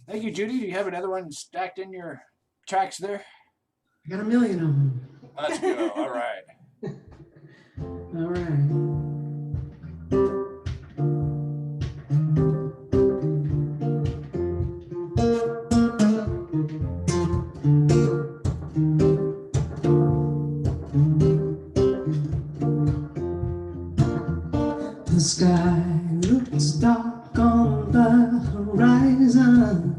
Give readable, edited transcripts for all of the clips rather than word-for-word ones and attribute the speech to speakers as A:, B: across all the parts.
A: Thank you, Judy. Do you have another one stacked in your tracks there?
B: I got a million of them.
A: Let's go. All right.
B: All right. The sky looks dark on the horizon.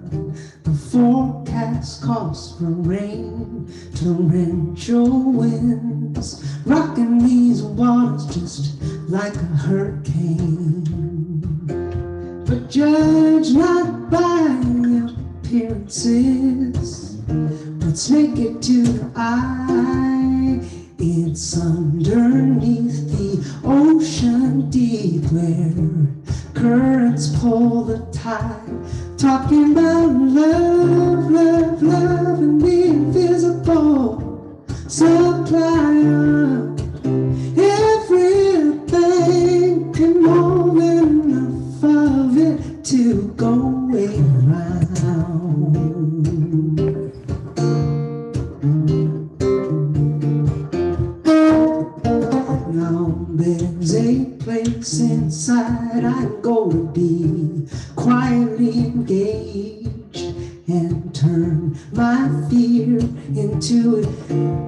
B: The forecast calls for rain, torrential winds, rocking these waters just like a hurricane. But judge not by appearances, what's naked to the eye. It's underneath the ocean deep where currents pull the tide. Talking about love, love, love, and the invisible supply of everything and more than enough of it to go around. Now there's a place inside I go to be quietly engaged and turn my fear into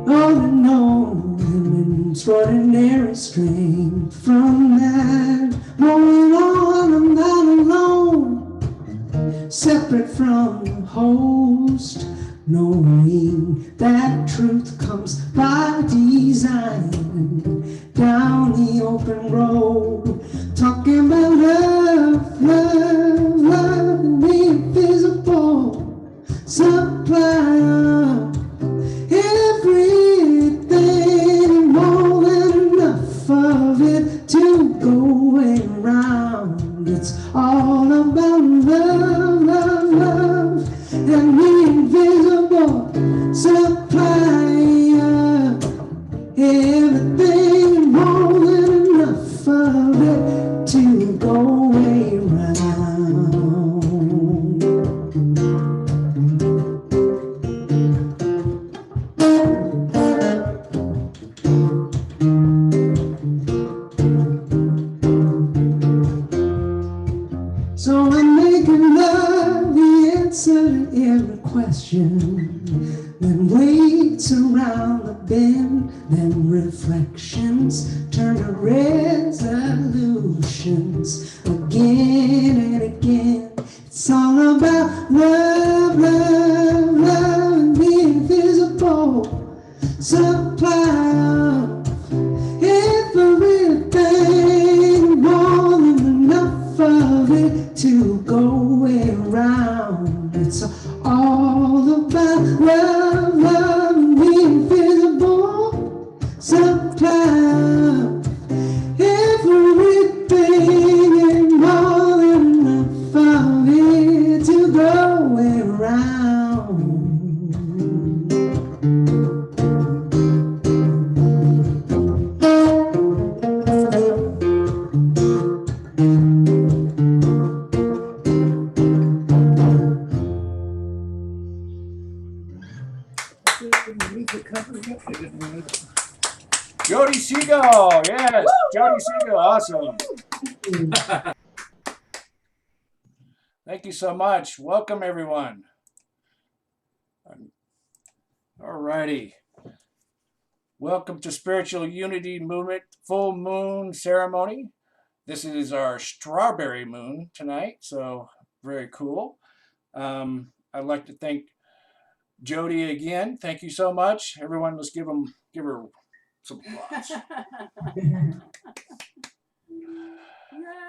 B: all unknown and extraordinary strength. From that moment on, I'm not alone, separate from the host, knowing that truth comes by design. Down the open road, talking about love, love, love, and the invisible supply of everything and more than enough of it to go around. It's all about love, love, love, and the invisible supply of everything and more than enough of it to go around. So I'm making love the answer to every question, then waits around the bend, then reflections turn to resolutions again and again. It's all about love, love, love, and the invisible supply of everything, more than enough of it to go around. It's all about love, love, and the invisible supply of everything and more than enough of it to go around.
A: Jodi Siegel. Yes. Jodi Siegel. Awesome. Thank you so much. Welcome, everyone. All righty. Welcome to Spiritual Unity Movement Full Moon Ceremony. This is our strawberry moon tonight, so very cool. I'd like to thank Jodi again. Thank you so much. Everyone, let's give her some applause.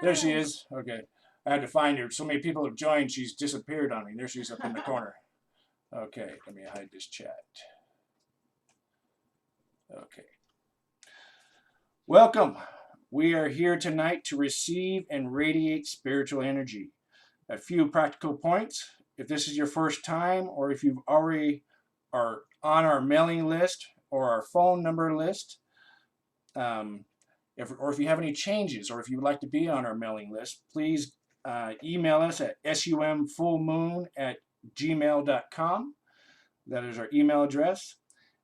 A: There she is. Okay. I had to find her. So many people have joined. She's disappeared on me. There she is up in the corner. Okay. Let me hide this chat. Okay. Welcome. We are here tonight to receive and radiate spiritual energy. A few practical points. If this is your first time, or if you've already are on our mailing list or our phone number list, or if you have any changes, or if you would like to be on our mailing list, please email us at sumfullmoon@gmail.com. That is our email address.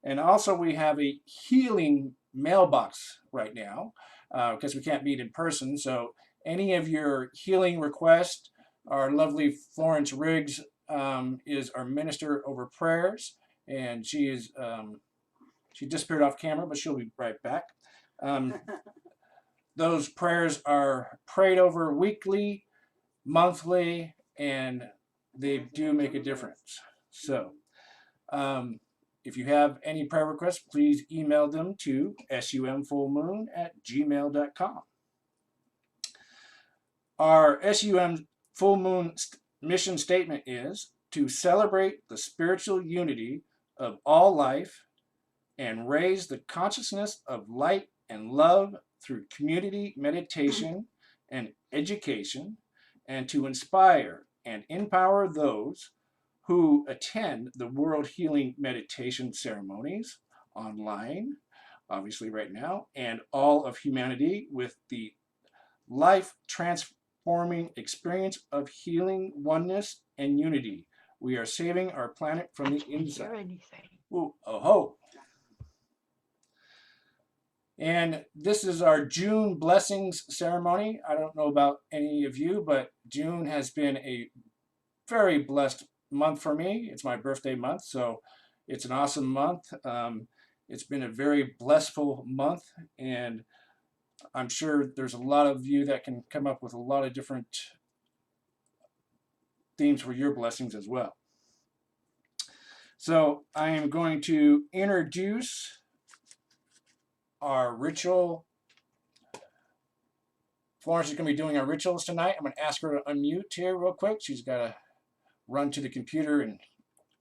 A: And also we have a healing mailbox right now because we can't meet in person. So any of your healing requests, our lovely Florence Riggs is our minister over prayers, and she disappeared off camera, but she'll be right back. Those prayers are prayed over weekly, monthly, and they do make a difference. So if you have any prayer requests, please email them to sumfullmoon@gmail.com. Our SUM Full Moon mission statement is to celebrate the spiritual unity of all life and raise the consciousness of light and love through community meditation and education, and to inspire and empower those who attend the World Healing Meditation ceremonies online, obviously right now, and all of humanity with the life transforming experience of healing, oneness, and unity. We are saving our planet from the inside. Ooh, oh ho. And this is our June blessings ceremony. I don't know about any of you, but June has been a very blessed month for me. It's my birthday month, so it's an awesome month. It's been a very blissful month, and I'm sure there's a lot of you that can come up with a lot of different themes for your blessings as well. So I am going to introduce our ritual. Florence is going to be doing our rituals tonight. I'm going to ask her to unmute here real quick. She's got to run to the computer and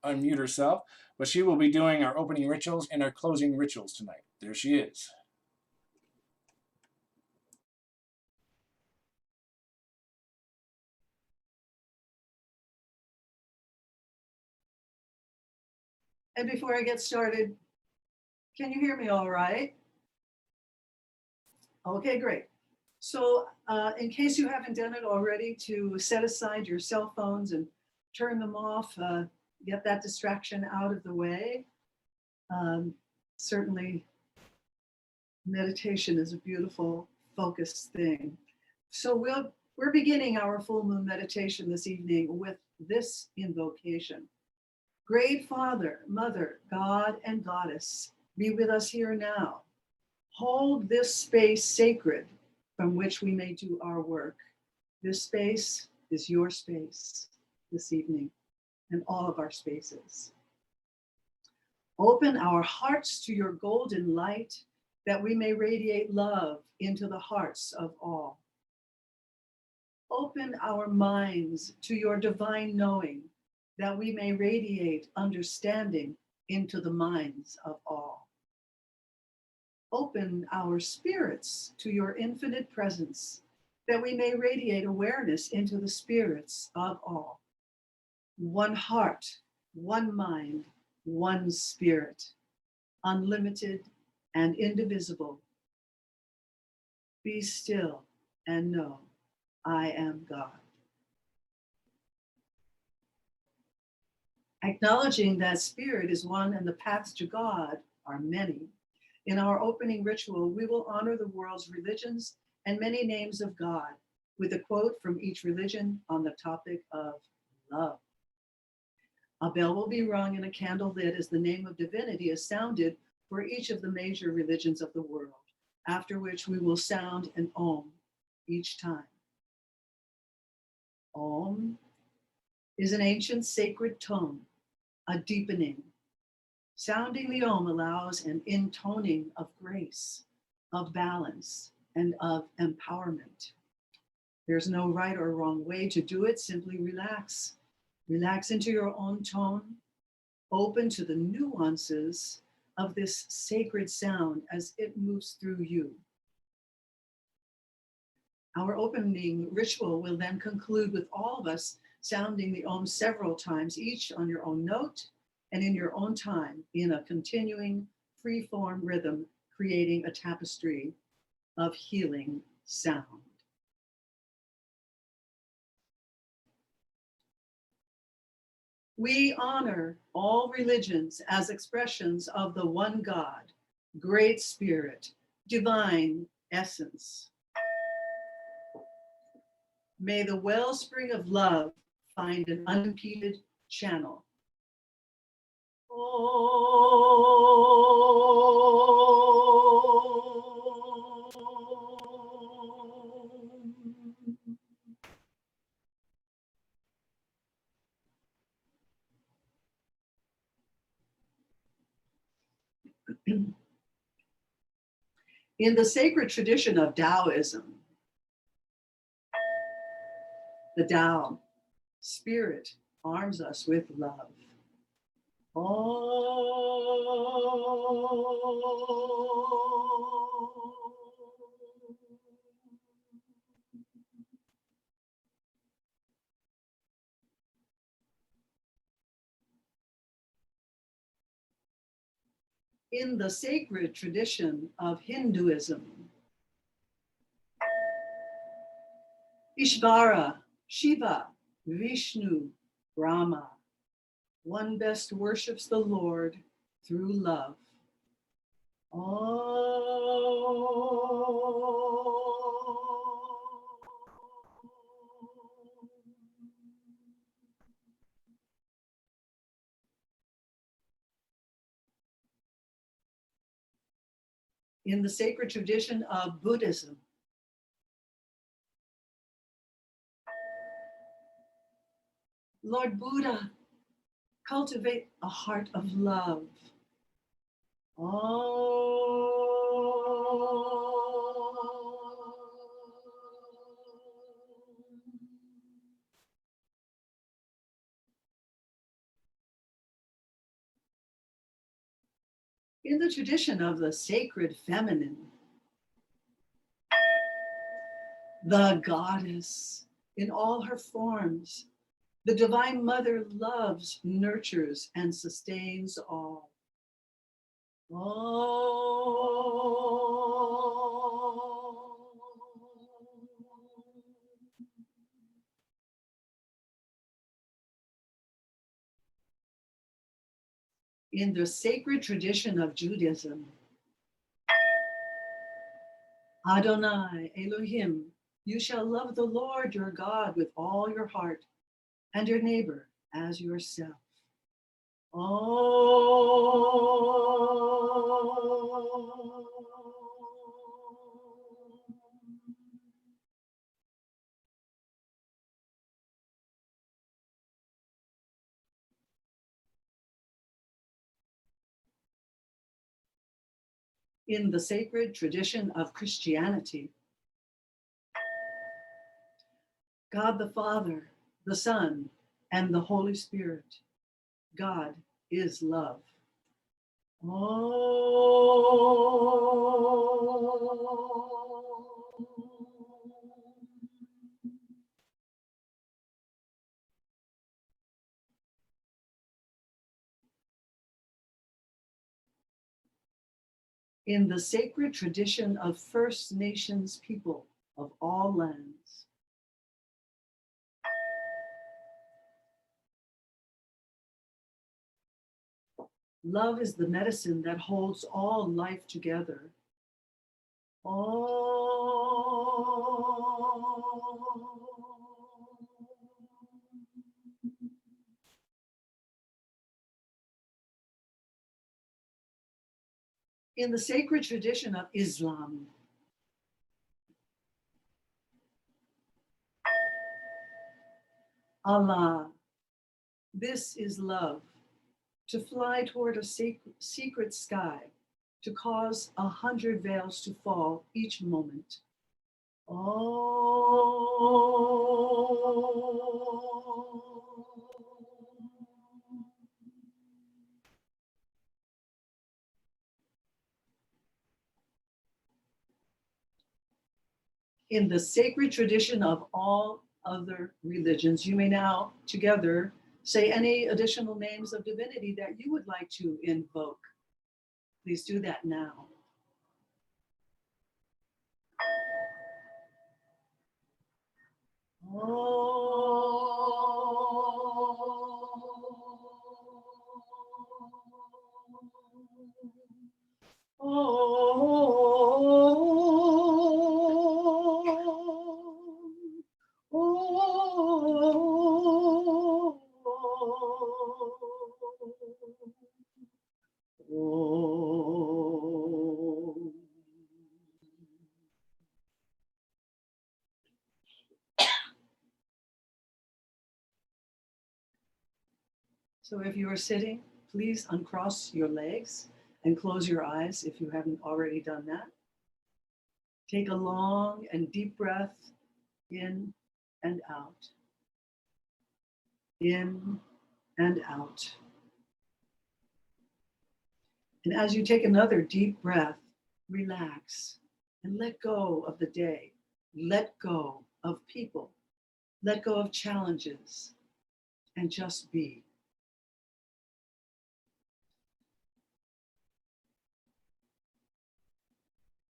A: unmute herself, but she will be doing our opening rituals and our closing rituals tonight. There she is.
C: And before I get started, can you hear me all right? Okay, great. So in case you haven't done it already, to set aside your cell phones and turn them off, get that distraction out of the way. Certainly, meditation is a beautiful, focused thing. So we're beginning our full moon meditation this evening with this invocation. Great Father, Mother, God, and Goddess, be with us here now. Hold this space sacred from which we may do our work. This space is your space this evening, and all of our spaces. Open our hearts to your golden light, that we may radiate love into the hearts of all. Open our minds to your divine knowing, that we may radiate understanding into the minds of all. Open our spirits to your infinite presence, that we may radiate awareness into the spirits of all. One heart, one mind, one spirit, unlimited and indivisible. Be still and know I am God. Acknowledging that spirit is one and the paths to God are many, in our opening ritual, we will honor the world's religions and many names of God with a quote from each religion on the topic of love. A bell will be rung and a candle lit as the name of divinity is sounded for each of the major religions of the world, after which we will sound an Om each time. Om is an ancient sacred tone, a deepening. Sounding the Om allows an intoning of grace, of balance, and of empowerment. There's no right or wrong way to do it. Simply relax. Relax into your own tone, open to the nuances of this sacred sound as it moves through you. Our opening ritual will then conclude with all of us sounding the Om several times, each on your own note and in your own time, in a continuing free-form rhythm, creating a tapestry of healing sound. We honor all religions as expressions of the one God, Great Spirit, Divine Essence. May the wellspring of love find an unimpeded channel. In the sacred tradition of Taoism, the Tao, Spirit, arms us with love. In the sacred tradition of Hinduism, Ishvara, Shiva, Vishnu, Brahma, one best worships the Lord through love. In the sacred tradition of Buddhism, Lord Buddha, cultivate a heart of love. In the tradition of the sacred feminine, the goddess in all her forms, the Divine Mother loves, nurtures, and sustains all. In the sacred tradition of Judaism, Adonai Elohim, you shall love the Lord your God with all your heart and your neighbor as yourself. In the sacred tradition of Christianity, God the Father, the Son, and the Holy Spirit. God is love. In the sacred tradition of First Nations people of all lands, love is the medicine that holds all life together. In the sacred tradition of Islam, Allah, this is love, to fly toward a secret sky, to cause 100 veils to fall each moment. In the sacred tradition of all other religions, you may now together say any additional names of divinity that you would like to invoke. Please do that now. So if you are sitting, please uncross your legs and close your eyes if you haven't already done that. Take a long and deep breath in and out. In and out. And as you take another deep breath, relax and let go of the day. Let go of people. Let go of challenges and just be.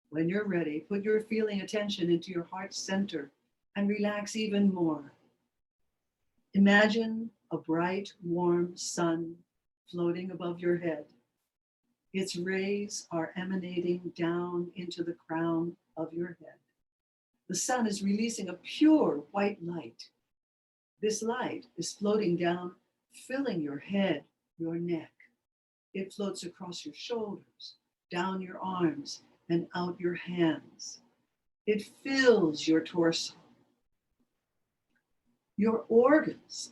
C: When you're ready, put your feeling attention into your heart center and relax even more. Imagine a bright, warm sun floating above your head. Its rays are emanating down into the crown of your head. The sun is releasing a pure white light. This light is floating down, filling your head, your neck. It floats across your shoulders, down your arms, and out your hands. It fills your torso. Your organs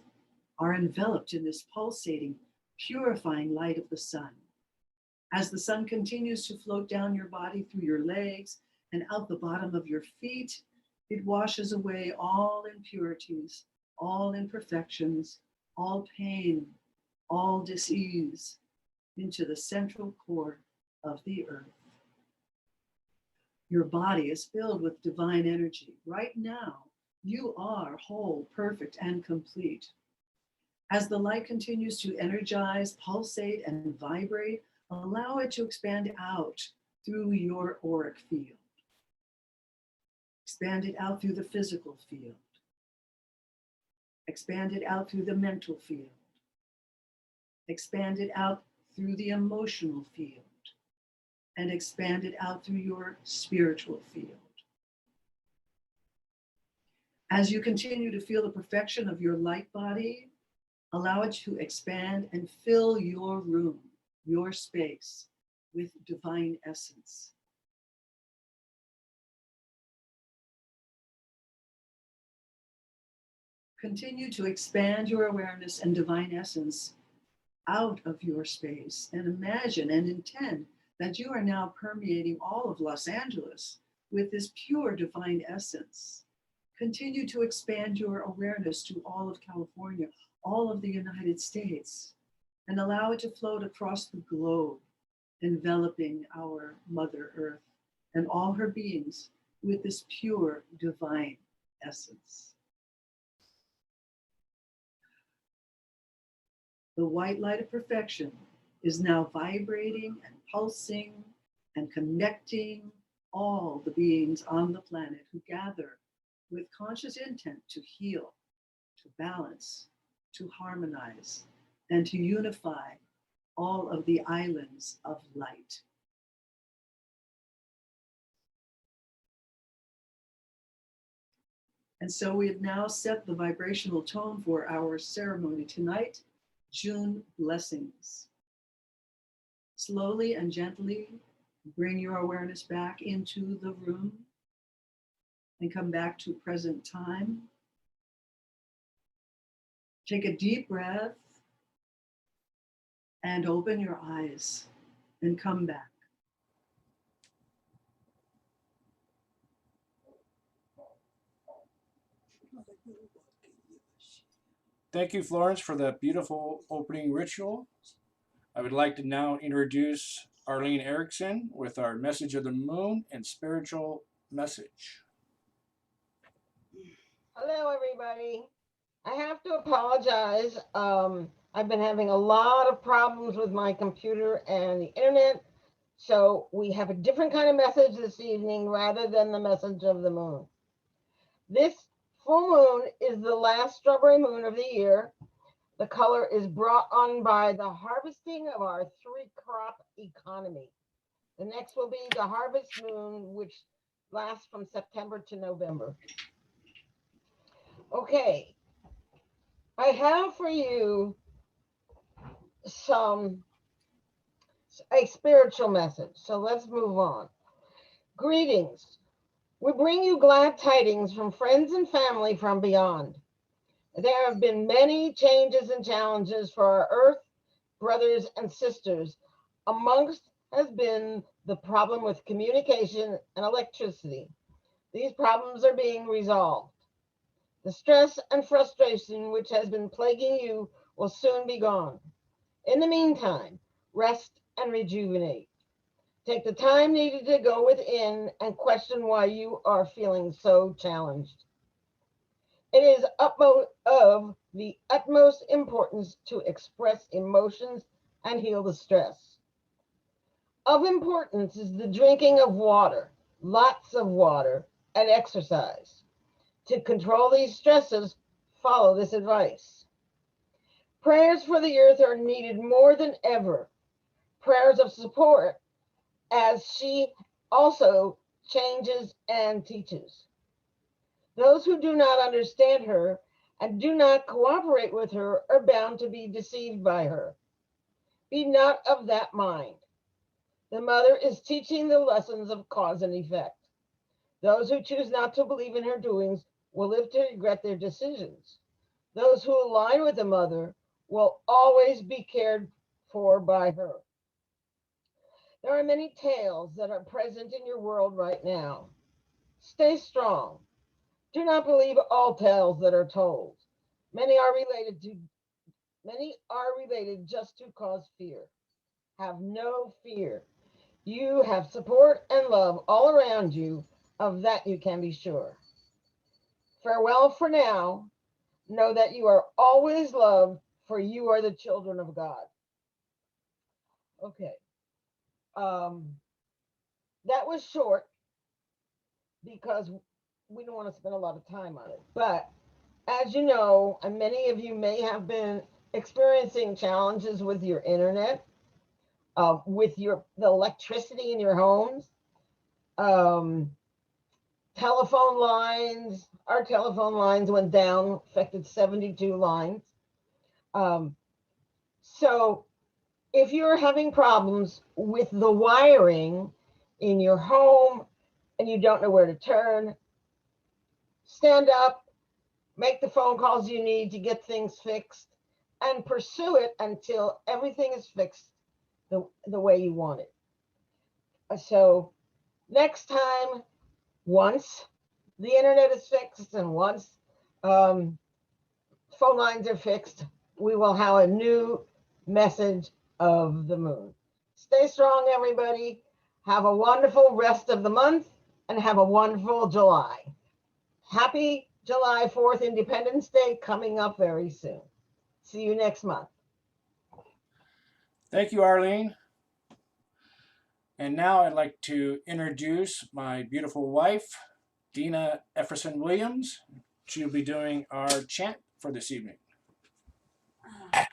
C: are enveloped in this pulsating, purifying light of the sun. As the sun continues to float down your body through your legs and out the bottom of your feet, it washes away all impurities, all imperfections, all pain, all dis-ease into the central core of the earth. Your body is filled with divine energy. Right now, you are whole, perfect, and complete. As the light continues to energize, pulsate, and vibrate, allow it to expand out through your auric field. Expand it out through the physical field. Expand it out through the mental field. Expand it out through the emotional field. And expand it out through your spiritual field. As you continue to feel the perfection of your light body, allow it to expand and fill your room, your space, with divine essence. Continue to expand your awareness and divine essence out of your space and imagine and intend that you are now permeating all of Los Angeles with this pure divine essence. Continue to expand your awareness to all of California, all of the United States, and allow it to float across the globe, enveloping our Mother Earth and all her beings with this pure divine essence. The white light of perfection is now vibrating and pulsing and connecting all the beings on the planet who gather with conscious intent to heal, to balance, to harmonize, and to unify all of the islands of light. And so we have now set the vibrational tone for our ceremony tonight, June blessings. Slowly and gently bring your awareness back into the room and come back to present time. Take a deep breath and open your eyes and come back.
A: Thank you, Florence, for that beautiful opening ritual. I would like to now introduce Arlene Erickson with our message of the moon and spiritual message.
D: Hello, everybody. I have to apologize. I've been having a lot of problems with my computer and the internet. So we have a different kind of message this evening rather than the message of the moon. This full moon is the last strawberry moon of the year. The color is brought on by the harvesting of our 3-crop economy. The next will be the harvest moon, which lasts from September to November. Okay, I have for you a spiritual message. So let's move on. Greetings. We bring you glad tidings from friends and family from beyond. There have been many changes and challenges for our Earth brothers and sisters. Amongst has been the problem with communication and electricity. These problems are being resolved. The stress and frustration which has been plaguing you will soon be gone. In the meantime, rest and rejuvenate. Take the time needed to go within and question why you are feeling so challenged. It is of the utmost importance to express emotions and heal the stress. Of importance is the drinking of water, lots of water, and exercise. To control these stresses, follow this advice. Prayers for the earth are needed more than ever. Prayers of support as she also changes and teaches. Those who do not understand her and do not cooperate with her are bound to be deceived by her. Be not of that mind. The mother is teaching the lessons of cause and effect. Those who choose not to believe in her doings will live to regret their decisions. Those who align with the mother will always be cared for by her. There are many tales that are present in your world right now. Stay strong. Do not believe all tales that are told. Many are related just to cause fear. Have no fear. You have support and love all around you. Of that you can be sure. Farewell for now. Know that you are always loved, for you are the children of God. Okay. That was short because we don't want to spend a lot of time on it. But as you know, and many of you may have been experiencing challenges with your internet, with the electricity in your homes, telephone lines. Our telephone lines went down, affected 72 lines. So if you're having problems with the wiring in your home and you don't know where to turn, stand up, make the phone calls you need to get things fixed, and pursue it until everything is fixed the way you want it. So next time, once the internet is fixed and once phone lines are fixed, we will have a new message of the moon. Stay strong, everybody. Have a wonderful rest of the month and have a wonderful July. Happy July 4th, Independence Day, coming up very soon. See you next month.
A: Thank you, Arlene. And now I'd like to introduce my beautiful wife, Dina Efferson Williams. She'll be doing our chant for this evening.
E: I'll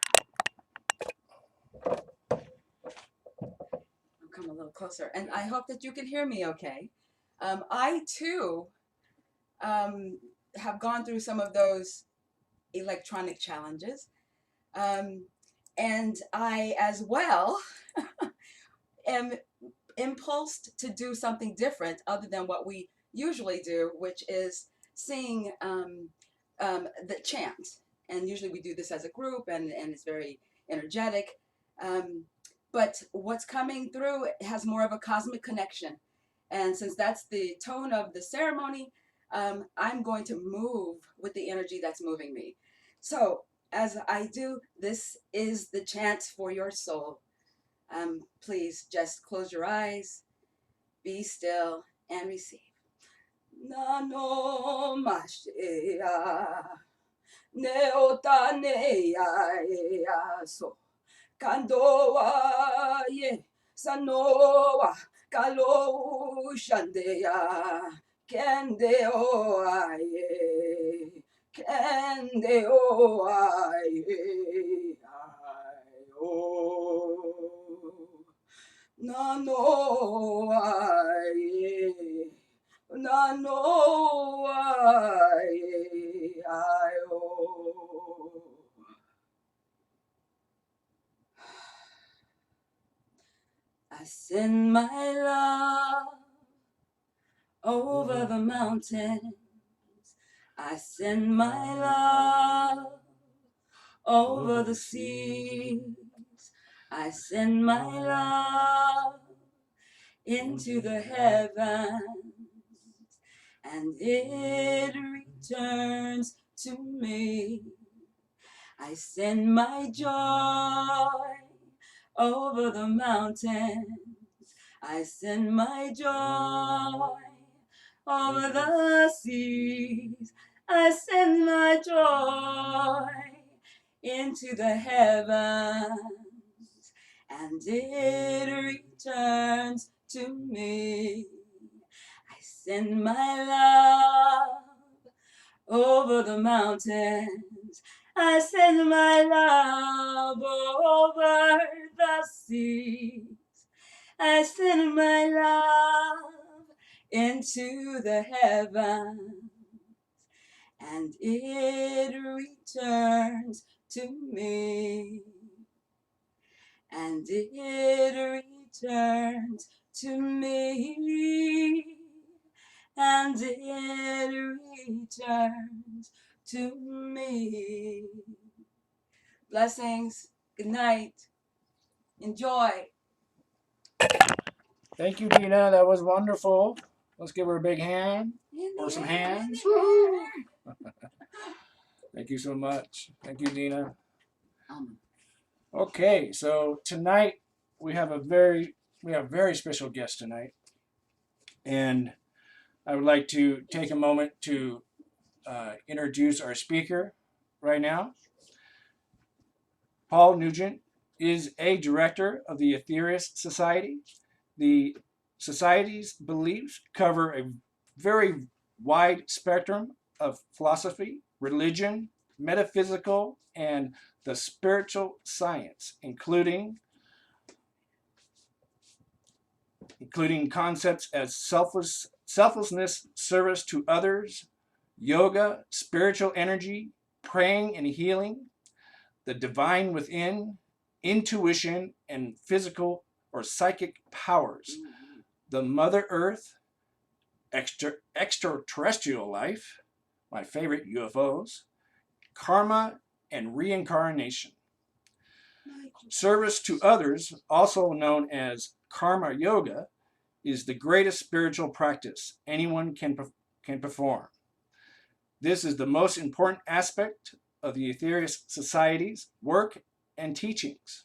E: come a little closer, and I hope that you can hear me okay. I too have gone through some of those electronic challenges, and I as well am impulsed to do something different other than what we usually do, which is sing the chant. And usually we do this as a group, and it's very energetic. But what's coming through has more of a cosmic connection. And since that's the tone of the ceremony, I'm going to move with the energy that's moving me. So as I do, this is the chant for your soul. Please just close your eyes, be still, and receive. Nano mashea, neotanea so, kandoa ye, sanoa, kalo shandea, kendeo ye, kendeo ye, oh. no I, no I, oh. I send my love over the mountains. I send my love over the seas. I send my love into the heavens, and it returns to me. I send my joy over the mountains. I send my joy over the seas. I send my joy into the heavens, and it returns to me. I send my love over the mountains. I send my love over the seas. I send my love into the heavens, and it returns to me. And it returns to me. And it returns to me. Blessings. Good night. Enjoy.
A: Thank you, Dina. That was wonderful. Let's give her a big hand or some hands. Thank you so much. Thank you, Dina. Okay, so tonight we have a very special guest tonight, and I would like to take a moment to introduce our speaker right now. Paul Nugent is a director of the Aetherius Society. The Society's beliefs cover a very wide spectrum of philosophy, religion, metaphysical, and the spiritual science, including concepts as selflessness, service to others, yoga, spiritual energy, praying and healing, the divine within, intuition, and physical or psychic powers, the Mother Earth, extraterrestrial life, my favorite, UFOs, karma, and reincarnation. Service to others, also known as karma yoga, is the greatest spiritual practice anyone can perform. This is the most important aspect of the Aetherius Society's work and teachings.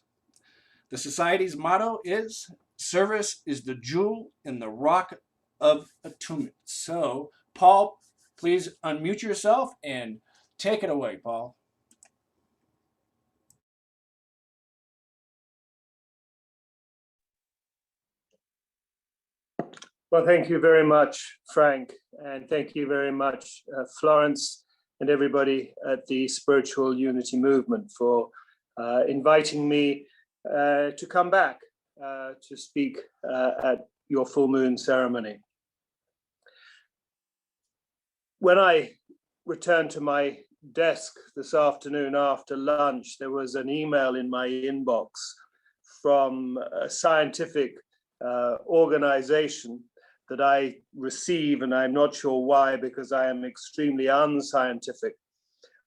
A: The Society's motto is, service is the jewel in the rock of attunement. So, Paul, please unmute yourself and take it away, Paul.
F: Well, thank you very much, Frank, and thank you very much, Florence, and everybody at the Spiritual Unity Movement for inviting me to come back to speak at your full moon ceremony. When I returned to my desk this afternoon after lunch, there was an email in my inbox from a scientific organization that I receive, and I'm not sure why, because I am extremely unscientific.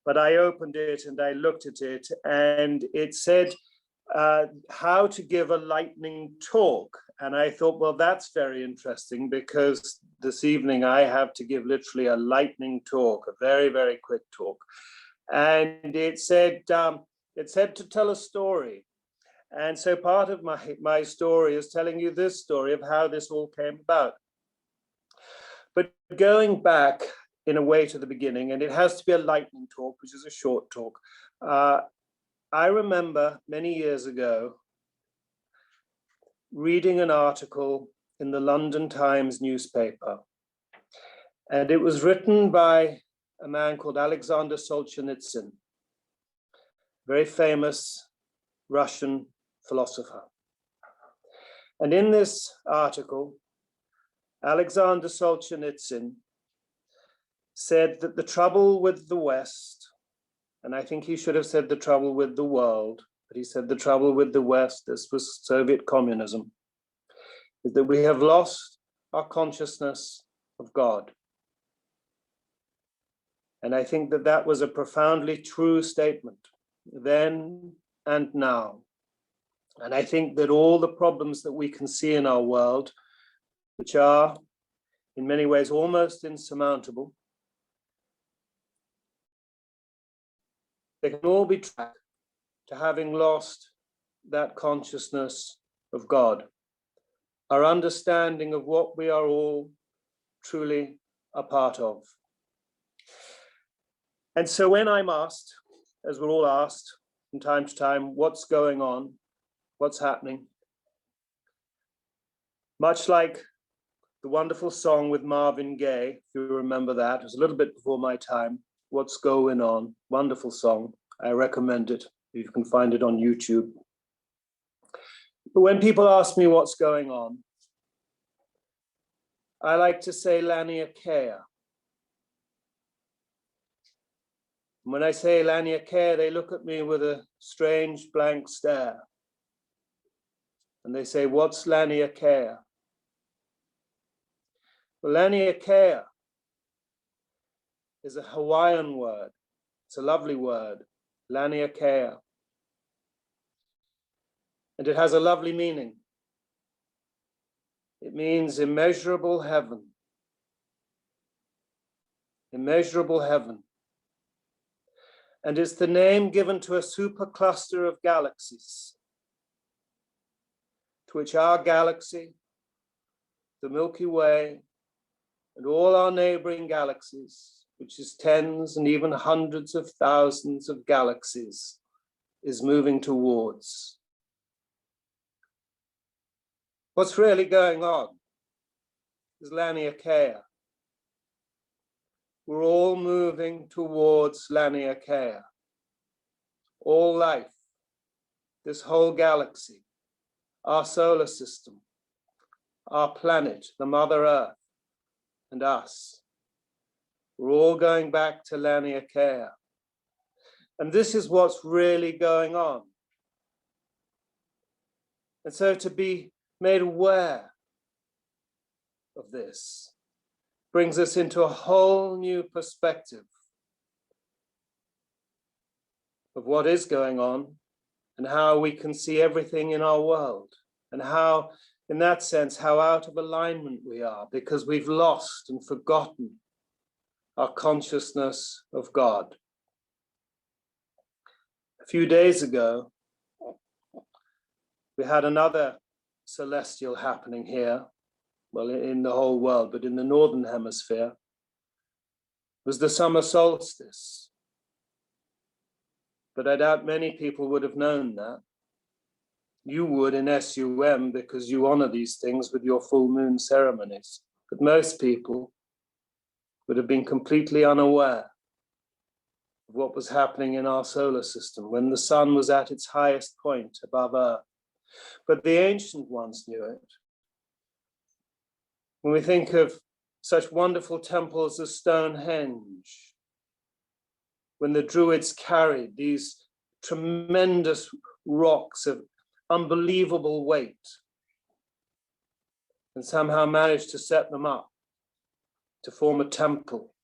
F: But I opened it and I looked at it, and it said how to give a lightning talk. And I thought, well, that's very interesting, because this evening I have to give literally a lightning talk, a very, very quick talk. And it said to tell a story. And so part of my story is telling you this story of how this all came about. But going back in a way to the beginning, and it has to be a lightning talk, which is a short talk. I remember many years ago reading an article in the London Times newspaper. And it was written by a man called Alexander Solzhenitsyn, very famous Russian philosopher. And in this article, Alexander Solzhenitsyn said that the trouble with the West, and I think he should have said the trouble with the world, but he said the trouble with the West, this was Soviet communism, is that we have lost our consciousness of God. And I think that that was a profoundly true statement then and now. And I think that all the problems that we can see in our world, which are in many ways almost insurmountable, they can all be tracked to having lost that consciousness of God, our understanding of what we are all truly a part of. And so when I'm asked, as we're all asked from time to time, what's going on, what's happening, much like the wonderful song with Marvin Gaye, if you remember that, it was a little bit before my time, What's Going On, wonderful song, I recommend it, you can find it on YouTube. But when people ask me what's going on, I like to say Lania Kea. When I say Lania Kea, they look at me with a strange blank stare. And they say, what's Lania Kea? Well, Lania Kea is a Hawaiian word. It's a lovely word, Lania Kea. And it has a lovely meaning. It means immeasurable heaven. Immeasurable heaven. And it's the name given to a supercluster of galaxies, to which our galaxy, the Milky Way, and all our neighboring galaxies, which is tens and even hundreds of thousands of galaxies, is moving towards. What's really going on is Lania Kea. We're all moving towards Lania Kea. All life, this whole galaxy, our solar system, our planet, the Mother Earth, and us. We're all going back to Lania Kea. And this is what's really going on. And so to be made aware of this brings us into a whole new perspective of what is going on and how we can see everything in our world, and how, in that sense, how out of alignment we are because we've lost and forgotten our consciousness of God. A few days ago, we had another celestial happening here, well, in the whole world, but in the Northern Hemisphere, was the summer solstice. But I doubt many people would have known that. You would in SUM because you honor these things with your full moon ceremonies. But most people would have been completely unaware of what was happening in our solar system when the sun was at its highest point above Earth. But the ancient ones knew it. When we think of such wonderful temples as Stonehenge, when the Druids carried these tremendous rocks of unbelievable weight and somehow managed to set them up to form a temple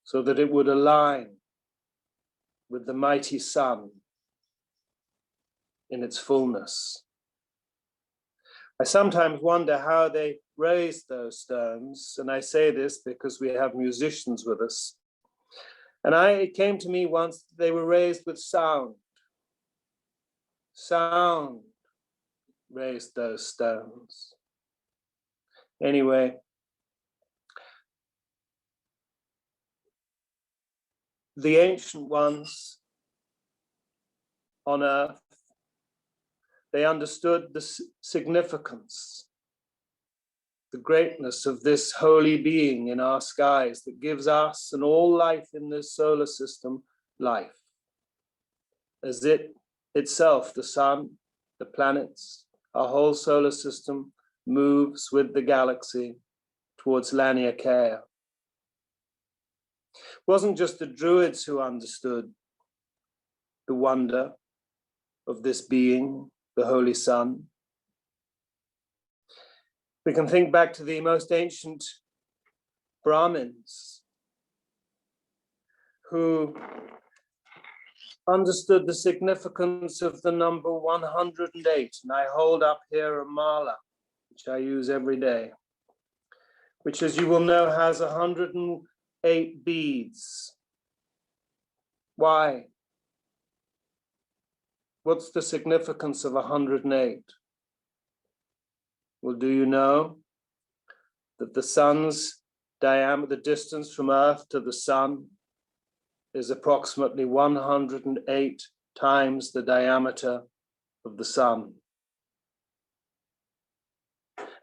F: so that it would align with the mighty sun in its fullness. I sometimes wonder how they raised those stones, and I say this because we have musicians with us. And it came to me once, they were raised with sound. Sound raised those stones. Anyway, the ancient ones on Earth, they understood the significance, the greatness of this holy being in our skies that gives us and all life in this solar system life. As it itself, the sun, the planets, our whole solar system moves with the galaxy towards Laniakea. It wasn't just the Druids who understood the wonder of this being, the Holy Sun. We can think back to the most ancient Brahmins who understood the significance of the number 108. And I hold up here a mala, which I use every day, which, as you will know, has 108 beads. Why? What's the significance of 108? Well, do you know that the sun's diameter, the distance from Earth to the sun, is approximately 108 times the diameter of the sun?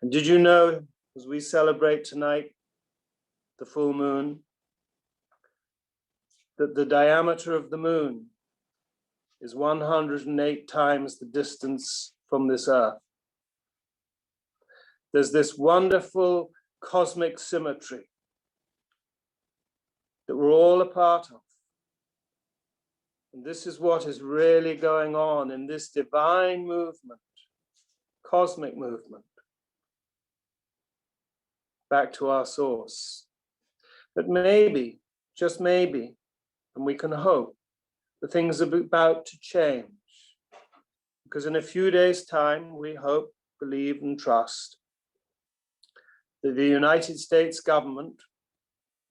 F: And did you know, as we celebrate tonight the full moon, that the diameter of the moon is 108 times the distance from this Earth? There's this wonderful cosmic symmetry that we're all a part of. And this is what is really going on in this divine movement, cosmic movement, back to our source. But maybe, just maybe, and we can hope, that things are about to change. Because in a few days' time, we hope, believe, and trust that the United States government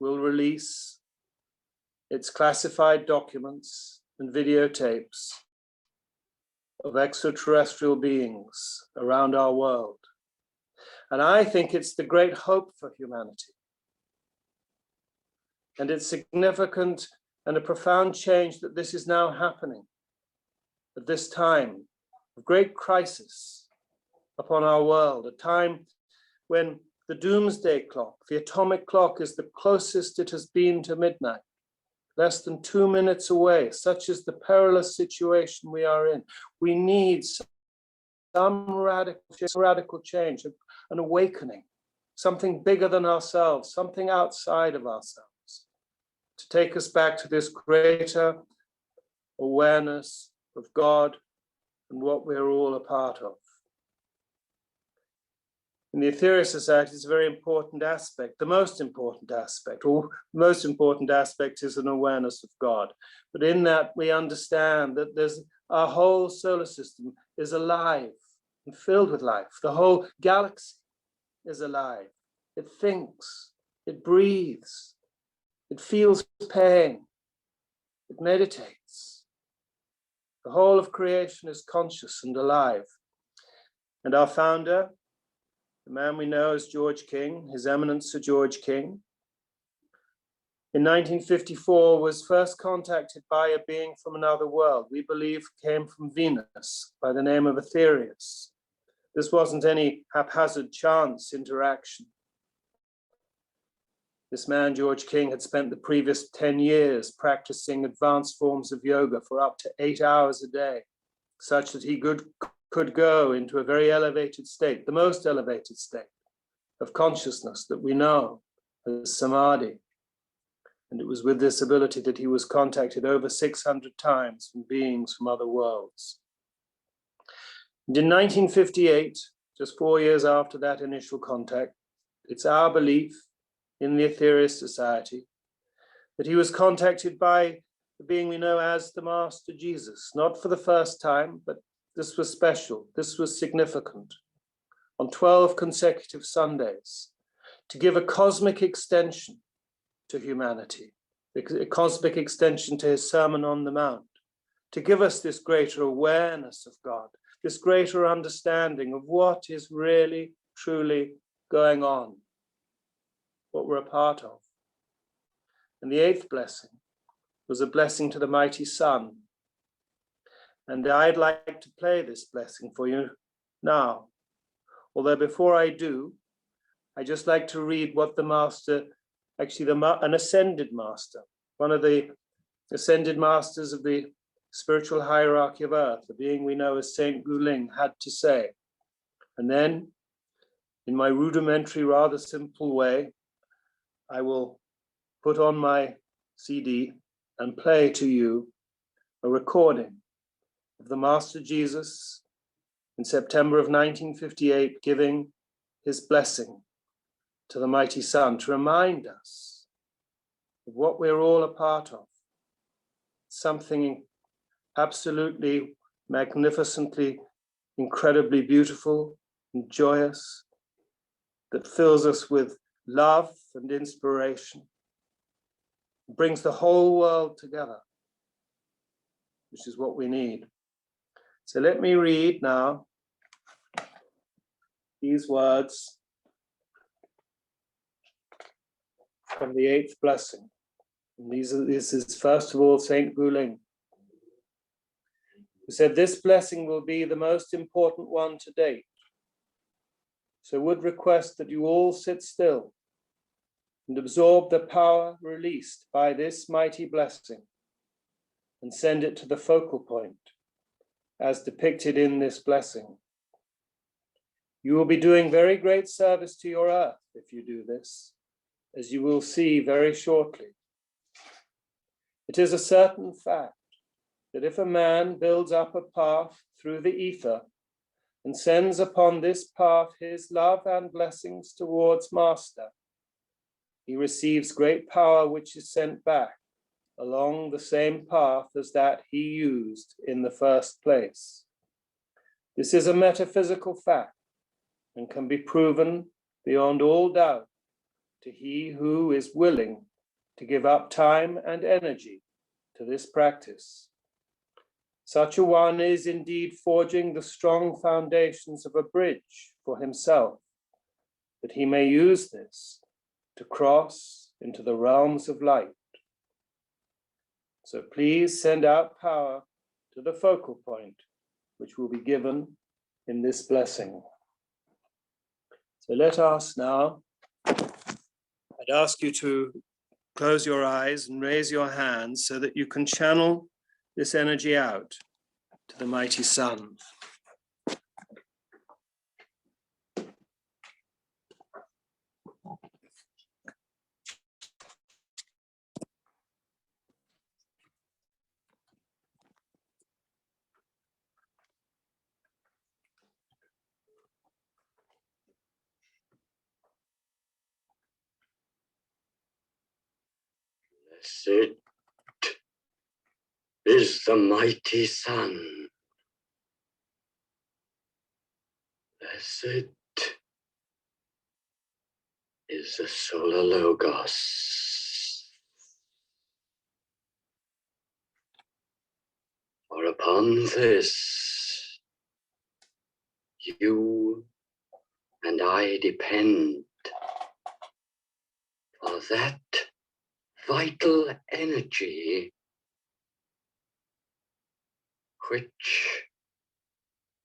F: will release its classified documents and videotapes of extraterrestrial beings around our world. And I think it's the great hope for humanity. And it's significant and a profound change that this is now happening at this time of great crisis upon our world, a time when the doomsday clock, the atomic clock, is the closest it has been to midnight, less than 2 minutes away. Such is the perilous situation we are in. We need some radical change, an awakening, something bigger than ourselves, something outside of ourselves, to take us back to this greater awareness of God and what we're all a part of. In the Aetherius Society, it's a very important aspect, the most important aspect, or the most important aspect is an awareness of God. But in that, we understand that our whole solar system is alive and filled with life. The whole galaxy is alive. It thinks, it breathes, it feels pain, it meditates. The whole of creation is conscious and alive. And our founder, the man we know as George King, His Eminence Sir George King, in 1954 was first contacted by a being from another world. We believe came from Venus by the name of Aetherius. This wasn't any haphazard chance interaction. This man, George King, had spent the previous 10 years practicing advanced forms of yoga for up to 8 hours a day, such that he could go into a very elevated state, the most elevated state of consciousness that we know as samadhi. And it was with this ability that he was contacted over 600 times from beings from other worlds. And in 1958, just 4 years after that initial contact, it's our belief in the Aetherius Society that he was contacted by the being we know as the Master Jesus, not for the first time, but this was special, this was significant, on 12 consecutive Sundays, to give a cosmic extension to humanity, a cosmic extension to his Sermon on the Mount, to give us this greater awareness of God, this greater understanding of what is really, truly going on, what we're a part of. And the eighth blessing was a blessing to the mighty Sun. And I'd like to play this blessing for you now. Although before I do, I just like to read what the master, actually an ascended master, one of the ascended masters of the spiritual hierarchy of Earth, the being we know as Saint Guling, had to say And then, in my rudimentary, rather simple way, I will put on my CD and play to you a recording of the Master Jesus in September of 1958 giving his blessing to the mighty Sun to remind us of what we're all a part of. Something absolutely magnificently, incredibly beautiful and joyous that fills us with love and inspiration, brings the whole world together, which is what we need. So let me read now these words from the eighth blessing. And this is first of all Saint Guling, who said, "This blessing will be the most important one to date. So would request that you all sit still and absorb the power released by this mighty blessing and send it to the focal point as depicted in this blessing. You will be doing very great service to your earth if you do this, as you will see very shortly. It is a certain fact that if a man builds up a path through the ether and sends upon this path his love and blessings towards Master, he receives great power which is sent back along the same path as that he used in the first place. This is a metaphysical fact and can be proven beyond all doubt to he who is willing to give up time and energy to this practice. Such a one is indeed forging the strong foundations of a bridge for himself, that he may use this to cross into the realms of light. So please send out power to the focal point, which will be given in this blessing." So let us now, I'd ask you to close your eyes and raise your hands so that you can channel this energy out to the mighty Sun.
G: Blessed is the mighty Sun. Blessed is the solar logos. For upon this, you and I depend, for that vital energy which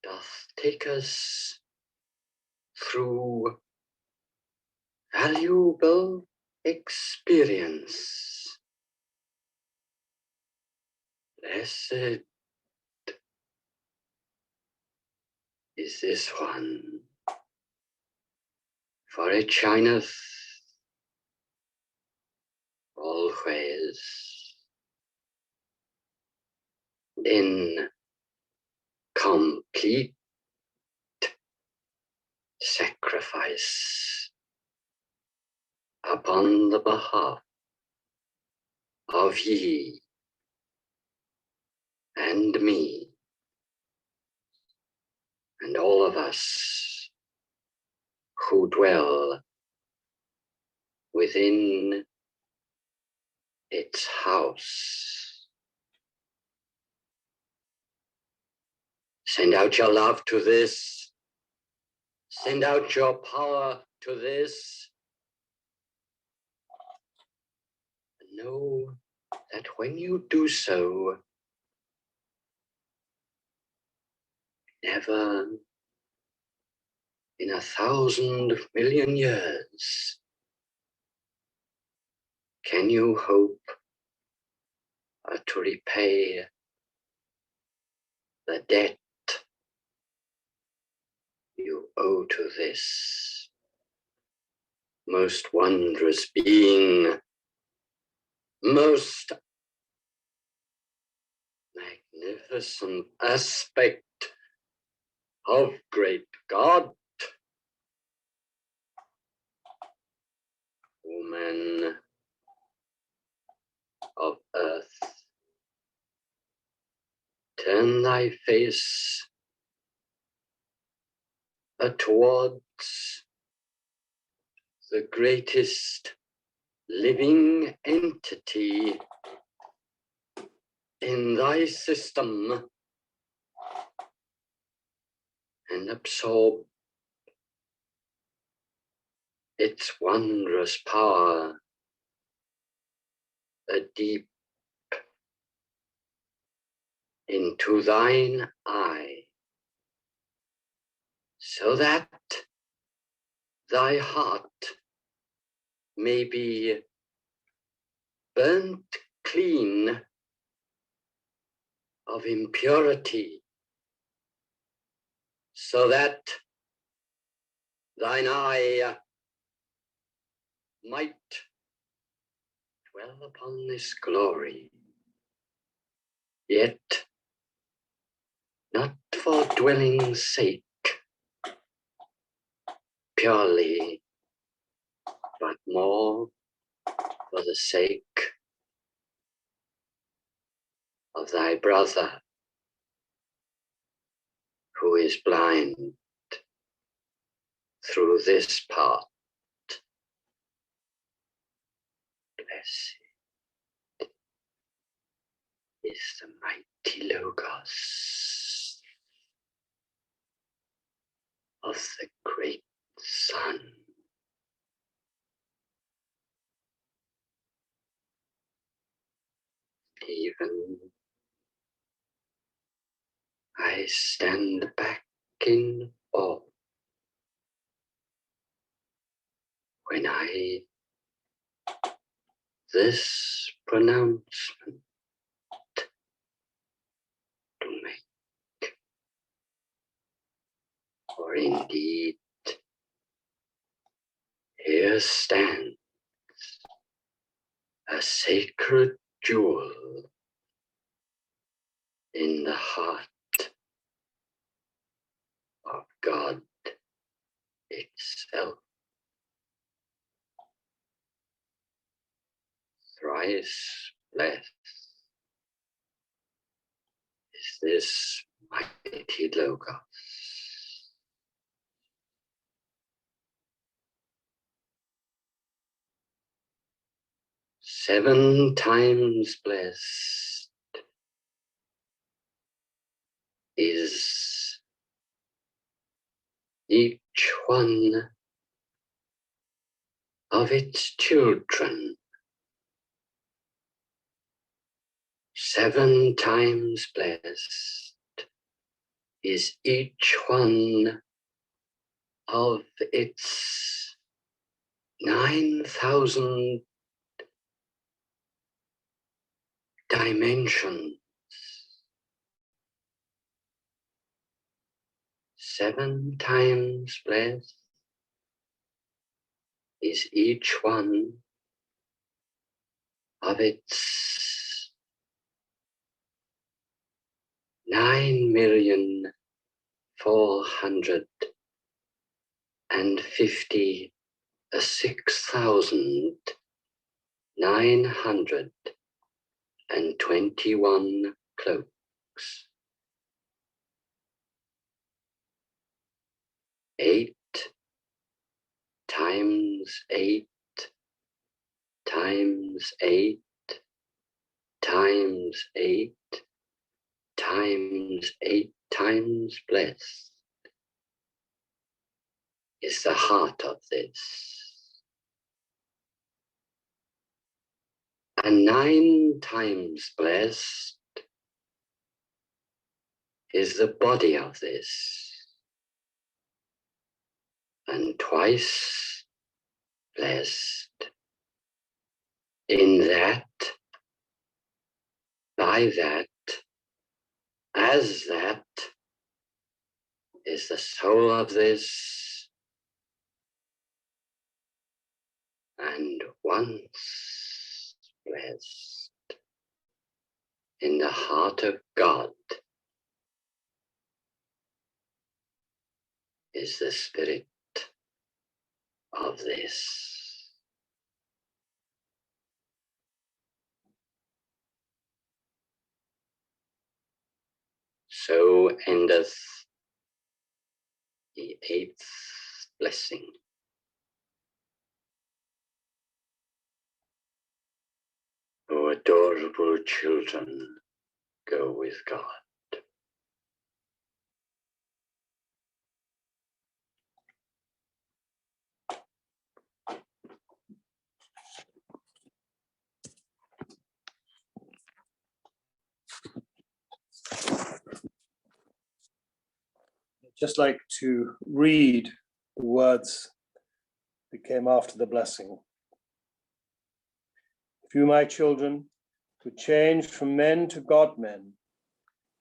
G: doth take us through valuable experience. Blessed is this one, for it shineth always in complete sacrifice upon the behalf of ye and me and all of us who dwell within its house. Send out your love to this. Send out your power to this. Know that when you do so, never in 1,000 million years can you hope to repay the debt you you owe to this most wondrous being, most magnificent aspect of great God, woman of earth, turn thy face towards the greatest living entity in thy system and absorb its wondrous power, deep into thine eye, so that thy heart may be burnt clean of impurity, so that thine eye might dwell upon this glory, yet not for dwelling's sake purely, but more for the sake of thy brother who is blind through this part. Blessed is the mighty Logos of the great Sun. Even I stand back in awe when I this pronouncement to make, for indeed here stands a sacred jewel in the heart of God itself. Thrice blessed is this mighty Logos. 7 times blessed is each one of its children. 7 times blessed is each one of its 9,000 dimensions. 7 times blessed is each one of its 9,456,921 cloaks. 8 times 8 times 8 times 8 times 8 times blessed is the heart of this. And 9 times blessed is the body of this. And twice blessed in that, by that, as that is the soul of this, and once blessed in the heart of God is the spirit of this. So endeth the 8th blessing. O adorable children, go with God.
F: I'd just like to read the words that came after the blessing. If you, my children, would change from men to God-men,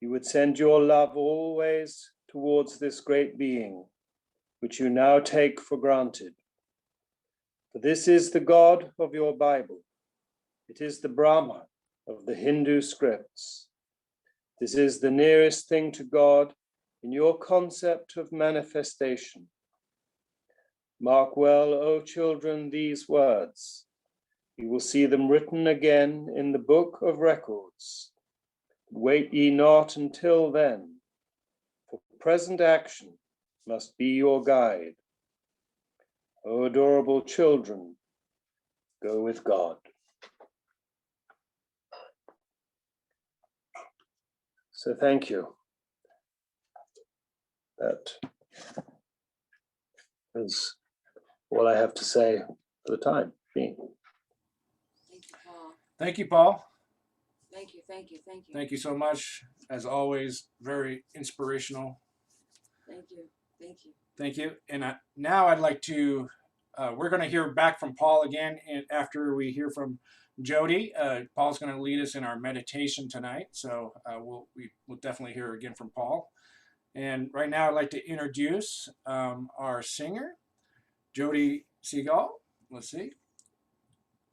F: you would send your love always towards this great being, which you now take for granted. For this is the God of your Bible. It is the Brahma of the Hindu scripts. This is the nearest thing to God in your concept of manifestation. Mark well, O children, these words. You will see them written again in the book of records. Wait ye not until then, for present action must be your guide. O adorable children, go with God. So thank you. That is all I have to say for the time being.
E: Thank you, Paul.
A: Thank you, Paul.
E: Thank you, thank you, thank you.
A: Thank you so much. As always, very inspirational.
E: Thank you, thank you.
A: Thank you. And now I'd like to, we're going to hear back from Paul again and after we hear from Jodi. Paul's going to lead us in our meditation tonight. So we'll definitely hear again from Paul. And right now I'd like to introduce our singer, Jodi Siegel. Let's see.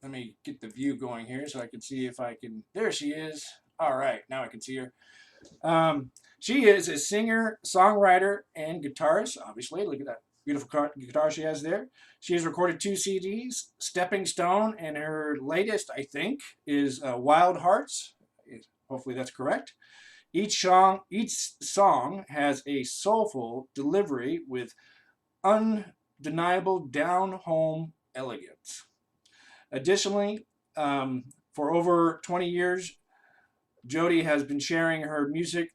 A: Let me get the view going here so I can see if I can, there she is. All right, now I can see her. She is a singer, songwriter, and guitarist, obviously. Look at that beautiful guitar she has there. She has recorded 2 CDs, Stepping Stone, and her latest, I think, is Wild Hearts. Hopefully that's correct. Each song has a soulful delivery with undeniable down-home elegance. Additionally, for over 20 years, Jodi has been sharing her music,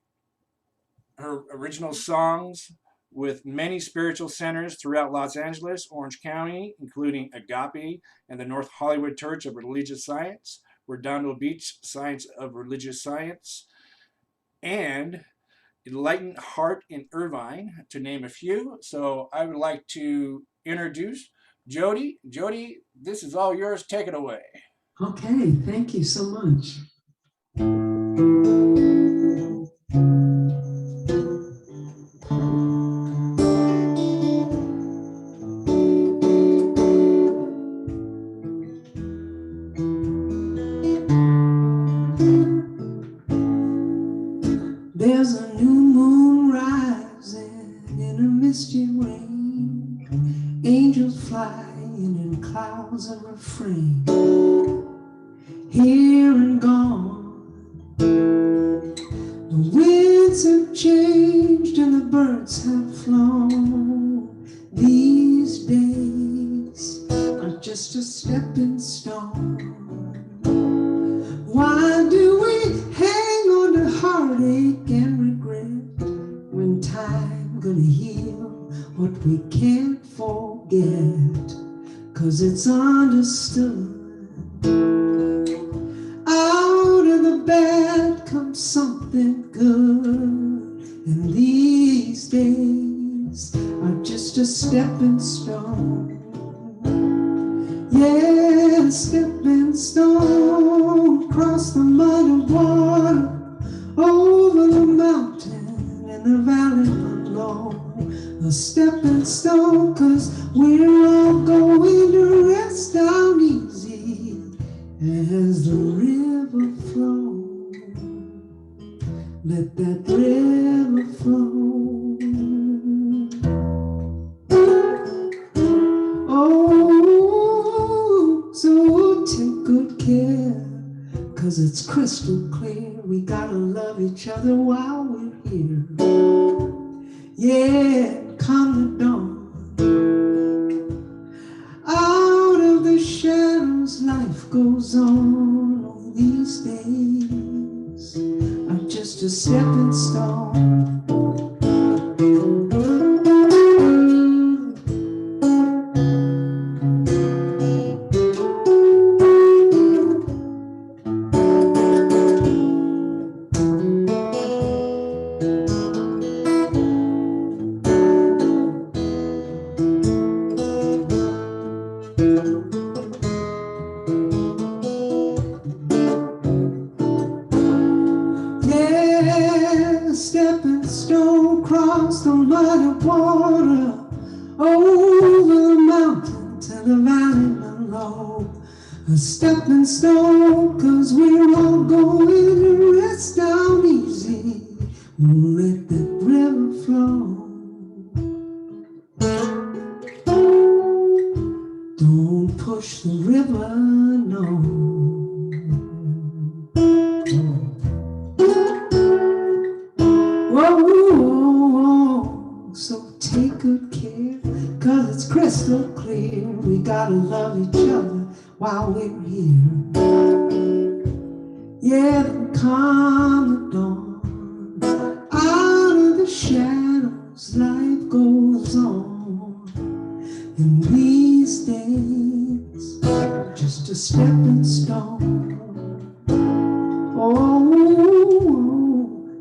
A: her original songs with many spiritual centers throughout Los Angeles, Orange County, including Agape and the North Hollywood Church of Religious Science, Redondo Beach Science of Religious Science, and Enlightened Heart in Irvine, to name a few. So I would like to introduce Jodi. Jodi, this is all yours. Take it away.
B: Okay, thank you so much. There's a new moon rising in a misty rain. Angels flying in clouds of refrain. Here and gone. The winds have changed and the birds have flown. These days are just a stepping stone. Why do we hang on to heartache and regret when time gonna heal what we can't forget? 'Cause it's understood. Out of the bad comes something good, and these days are just a stepping stone. Yeah, stepping stone, across the mud and water, over the mountain and the valley below. a stepping stone, 'cause we're all going to rest down easy as the river flows. Let that river flow. Oh, so take good care, 'cause it's crystal clear. We gotta love each other while we're here. Yeah, come the dawn. Out of the shadows, life goes on. All these days are just a stepping stone. Yeah, stepping stone across the muddy water, over the mountain to the valley below. A stepping stone, 'cause we're all going to rest down easy. We'll let that river flow. Don't push the river, no. Whoa, so take good care, 'cause it's crystal clear. We gotta love each other while we're here. Yeah, then come the dawn. Out of the shadows, life goes on. And these days, just a stepping stone. Oh,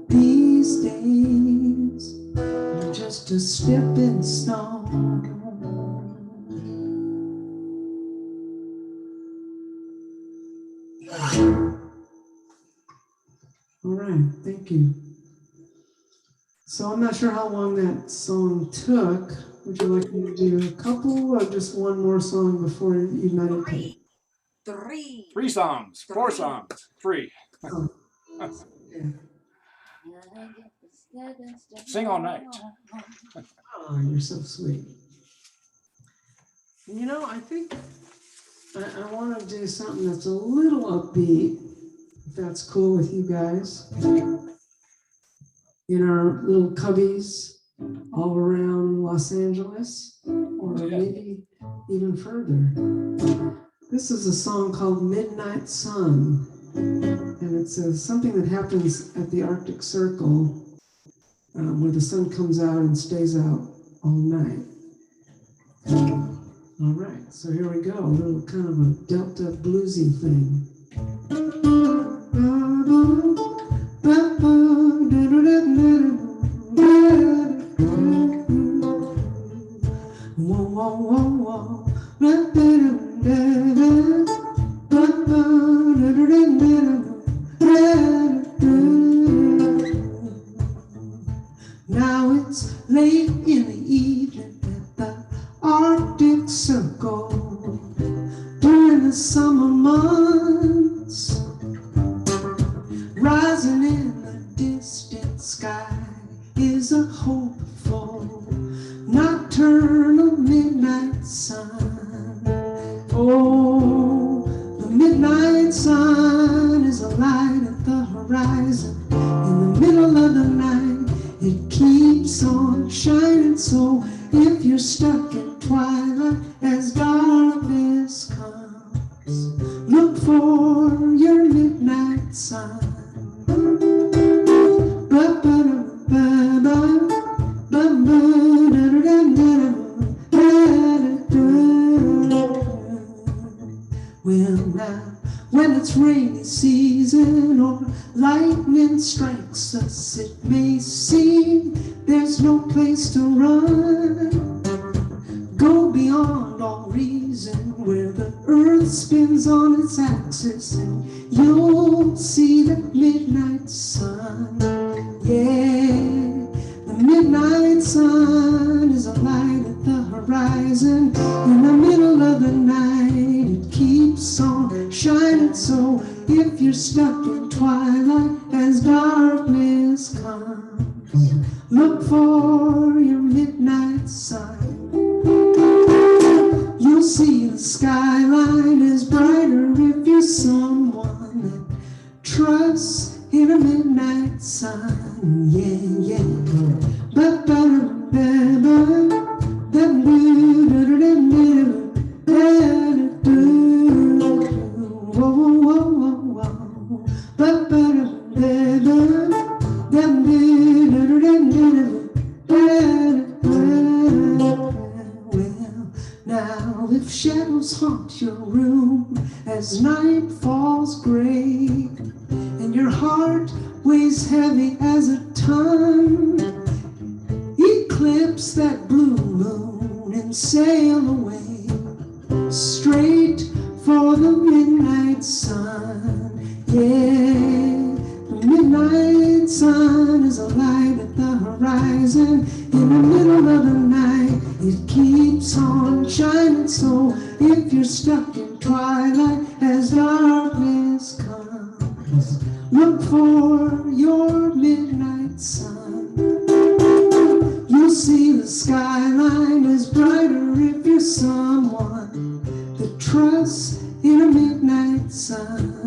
B: these days, just a stepping stone. All right, thank you. So I'm not sure how long that song took. Would you like me to do a couple or just one more song before you meditate?
E: Three
A: songs, four songs, three.
B: Oh, yeah.
A: Sing all night.
B: Oh, you're so sweet. You know, I think I want to do something that's a little upbeat, if that's cool with you guys. In our little cubbies all around Los Angeles, or maybe even further. This is a song called Midnight Sun, and it's something that happens at the Arctic Circle, where the sun comes out and stays out all night. All right, so here we go, a little kind of a Delta bluesy thing. Now it's late in the evening at the Arctic Circle during the summer months. Rising in the distant sky is a hopeful nocturnal midnight sun. Oh, the midnight sun is a light at the horizon. In the middle of the night, it keeps on shining. So if you're stuck in twilight as darkness comes, look for your midnight sun. Well, now, when it's rainy season or lightning strikes us, it may seem there's no place to run. Go beyond all reason where the earth spins on its axis, and you'll see that midnight sun. Yeah, the midnight sun is a horizon. In the middle of the night, it keeps on shining. So if you're stuck in twilight as darkness comes, look for your midnight sun. You'll see the skyline is brighter if you're someone that trusts in a midnight sun. Yeah, yeah. Now if shadows haunt your room as night falls gray, and your heart weighs heavy as a ton, eclipse that blue moon and sail away straight for the midnight sun. Yeah, the midnight sun is a light at the horizon. In the middle of the night, it keeps on shining. So if you're stuck in twilight as darkness comes, look for your midnight sun. You'll see the skyline is brighter if you're someone that trusts in a midnight sun.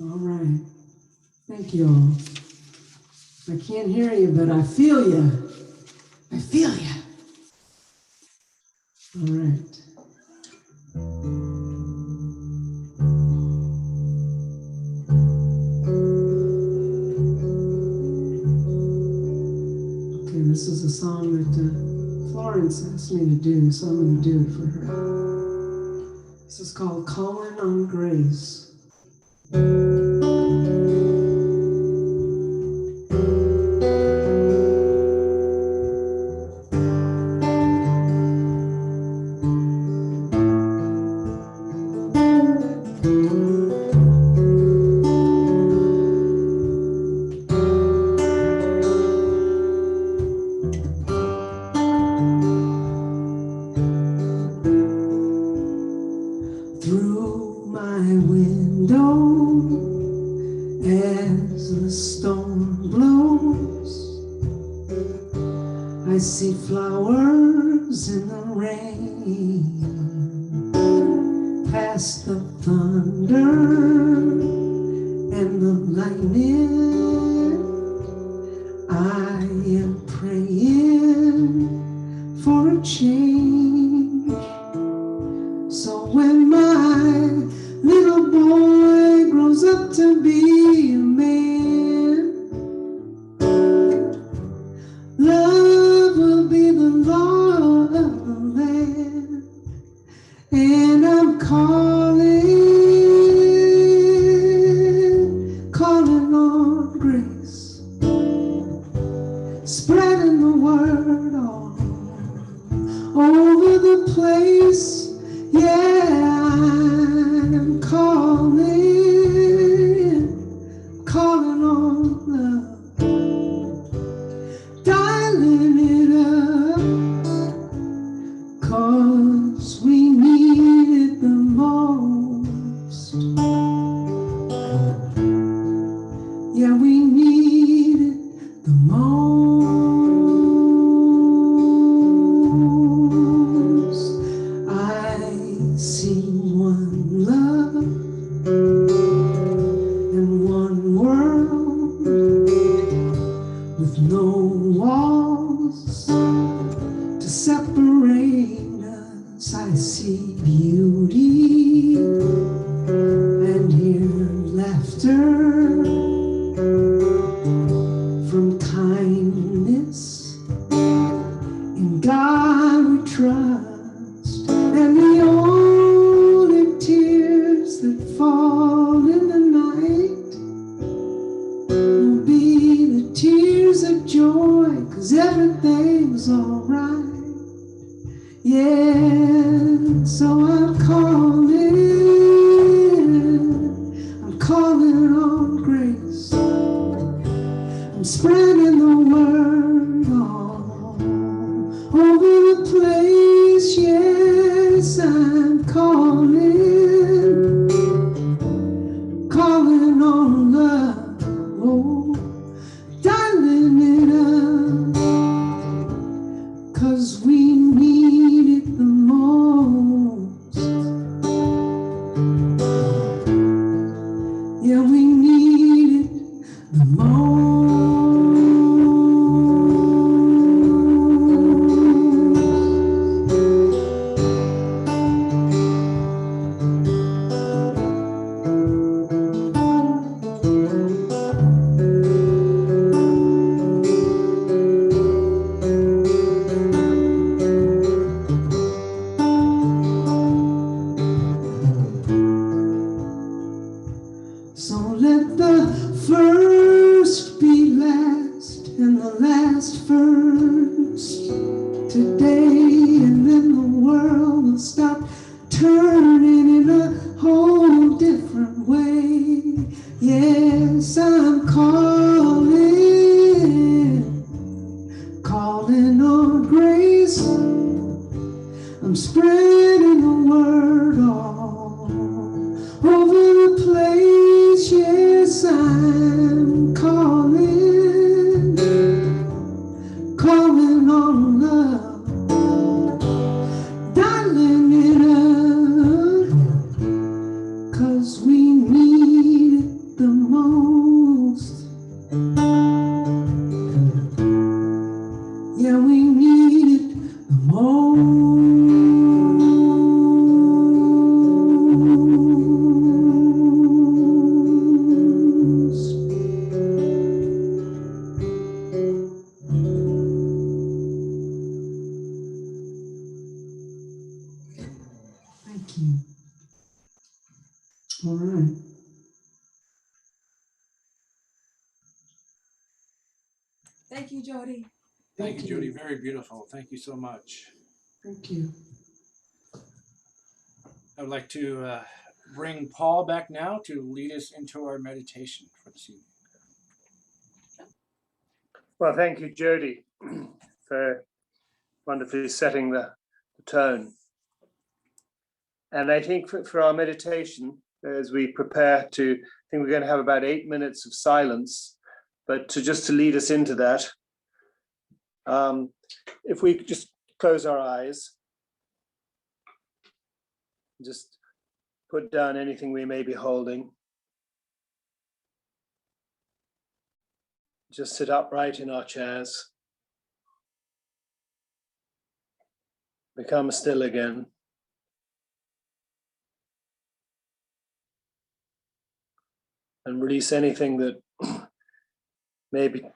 B: All right. Thank you all. I can't hear you, but I feel you. I feel you. All right. Okay, this is a song that Florence asked me to do, so I'm going to do it for her. This is called Calling on Grace. Through my window as the storm blows, I see flowers in the rain, past the thunder and the lightning. I am praying for a change. So when my little boy grows up to be a man, love will be the law of the land. And I'm calling on grace, spreading the word all over the place. Yeah, I'm calling on love, dialing it up, 'cause we need it the most. Yeah, we need it the most. I see one love and one world with no walls to separate us. I see beauty and hear laughter from kindness. In God we trust, and the only tears that fall in is alright. Yeah, so I'm calling on grace. I'm spreading the word all over the place. Yes, I'm calling on love. Oh, dialing it up, 'cause we need it the most. Yeah, we need it the most. So let the first be last and the last first today, and then the world will stop turning in a whole different way. Yes, I'm calling on grace. I'm spreading the word all over the place. Yes, I'm calling on love, dialing it up, 'cause we need it the most. Yeah, we need it the most. Thank you. All right.
E: Thank you, Jodi.
A: Thank you, Jodi. Very beautiful. Thank you so much.
B: Thank you.
A: I would like to bring Paul back now to lead us into our meditation for this evening.
F: Well, thank you, Jodi, for wonderfully setting the tone. And I think for our meditation, as we prepare to, I think we're going to have about 8 minutes of silence, but just to lead us into that, if we could just close our eyes, just put down anything we may be holding. Just sit upright in our chairs. Become still again. And release anything that may be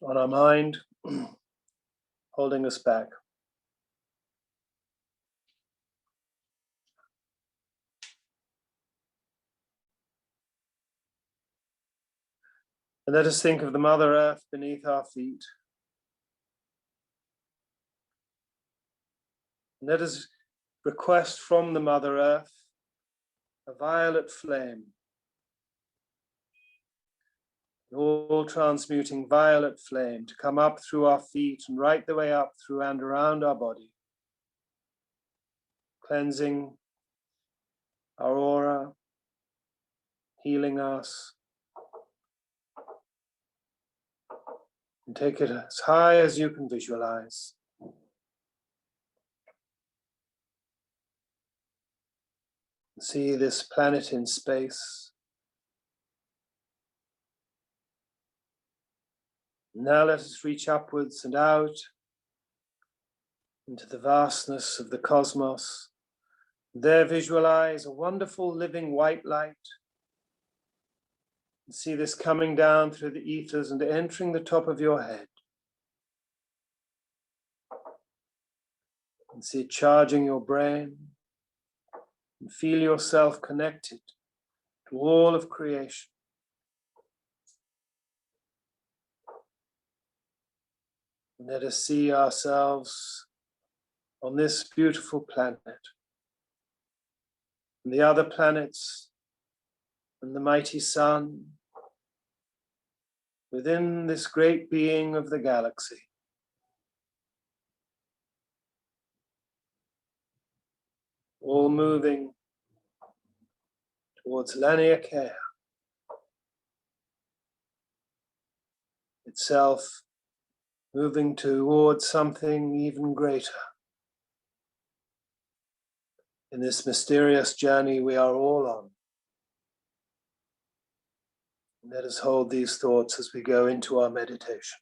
F: on our mind, holding us back. And let us think of the Mother Earth beneath our feet. And let us request from the Mother Earth a violet flame, an all-transmuting violet flame to come up through our feet and right the way up through and around our body, cleansing our aura, healing us, and take it as high as you can visualize. See this planet in space. Now let us reach upwards and out into the vastness of the cosmos. There visualize a wonderful living white light. And see this coming down through the ethers and entering the top of your head. And see it charging your brain. And feel yourself connected to all of creation. Let us see ourselves on this beautiful planet, and the other planets, and the mighty sun, within this great being of the galaxy. All moving towards Laniakea, itself moving towards something even greater. In this mysterious journey we are all on. Let us hold these thoughts as we go into our meditation.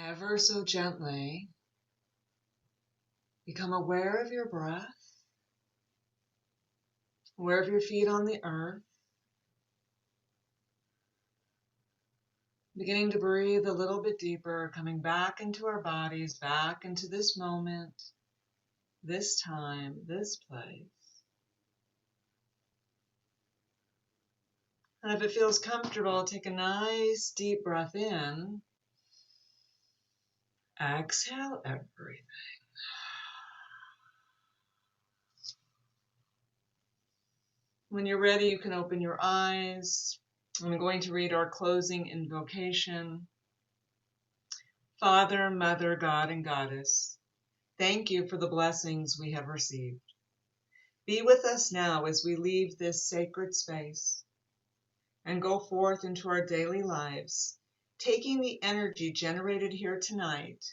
H: ever so gently, become aware of your breath, aware of your feet on the earth, beginning to breathe a little bit deeper, coming back into our bodies, back into this moment, this time, this place. And if it feels comfortable, take a nice deep breath in. Exhale everything. When you're ready, you can open your eyes. I'm going to read our closing invocation. Father, Mother, God, and Goddess, thank you for the blessings we have received. Be with us now as we leave this sacred space and go forth into our daily lives, taking the energy generated here tonight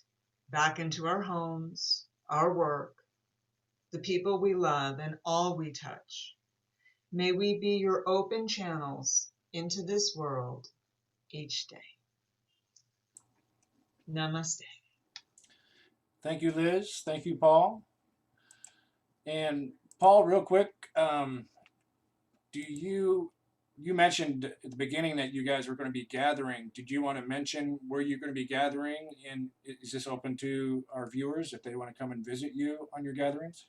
H: back into our homes, our work, the people we love, and all we touch. May we be your open channels into this world each day. Namaste.
A: Thank you, Liz. Thank you, Paul. And Paul, real quick, you mentioned at the beginning that you guys were going to be gathering. Did you want to mention where you're going to be gathering? And is this open to our viewers if they want to come and visit you on your gatherings?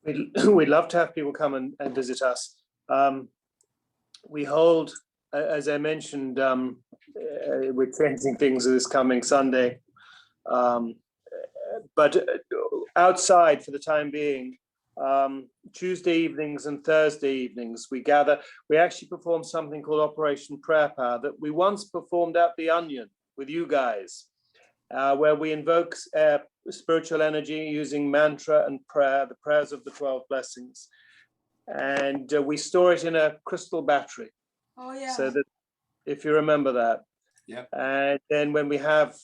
F: We'd love to have people come and visit us. We hold, as I mentioned, we're changing things this coming Sunday. But outside for the time being, Tuesday evenings and Thursday evenings, we gather. We actually perform something called Operation Prayer Power that we once performed at the Onion with you guys, where we invoke spiritual energy using mantra and prayer, the prayers of the 12 blessings. And we store it in a crystal battery.
E: Oh, yeah.
F: So that if you remember that.
A: Yep.
F: And then when we have,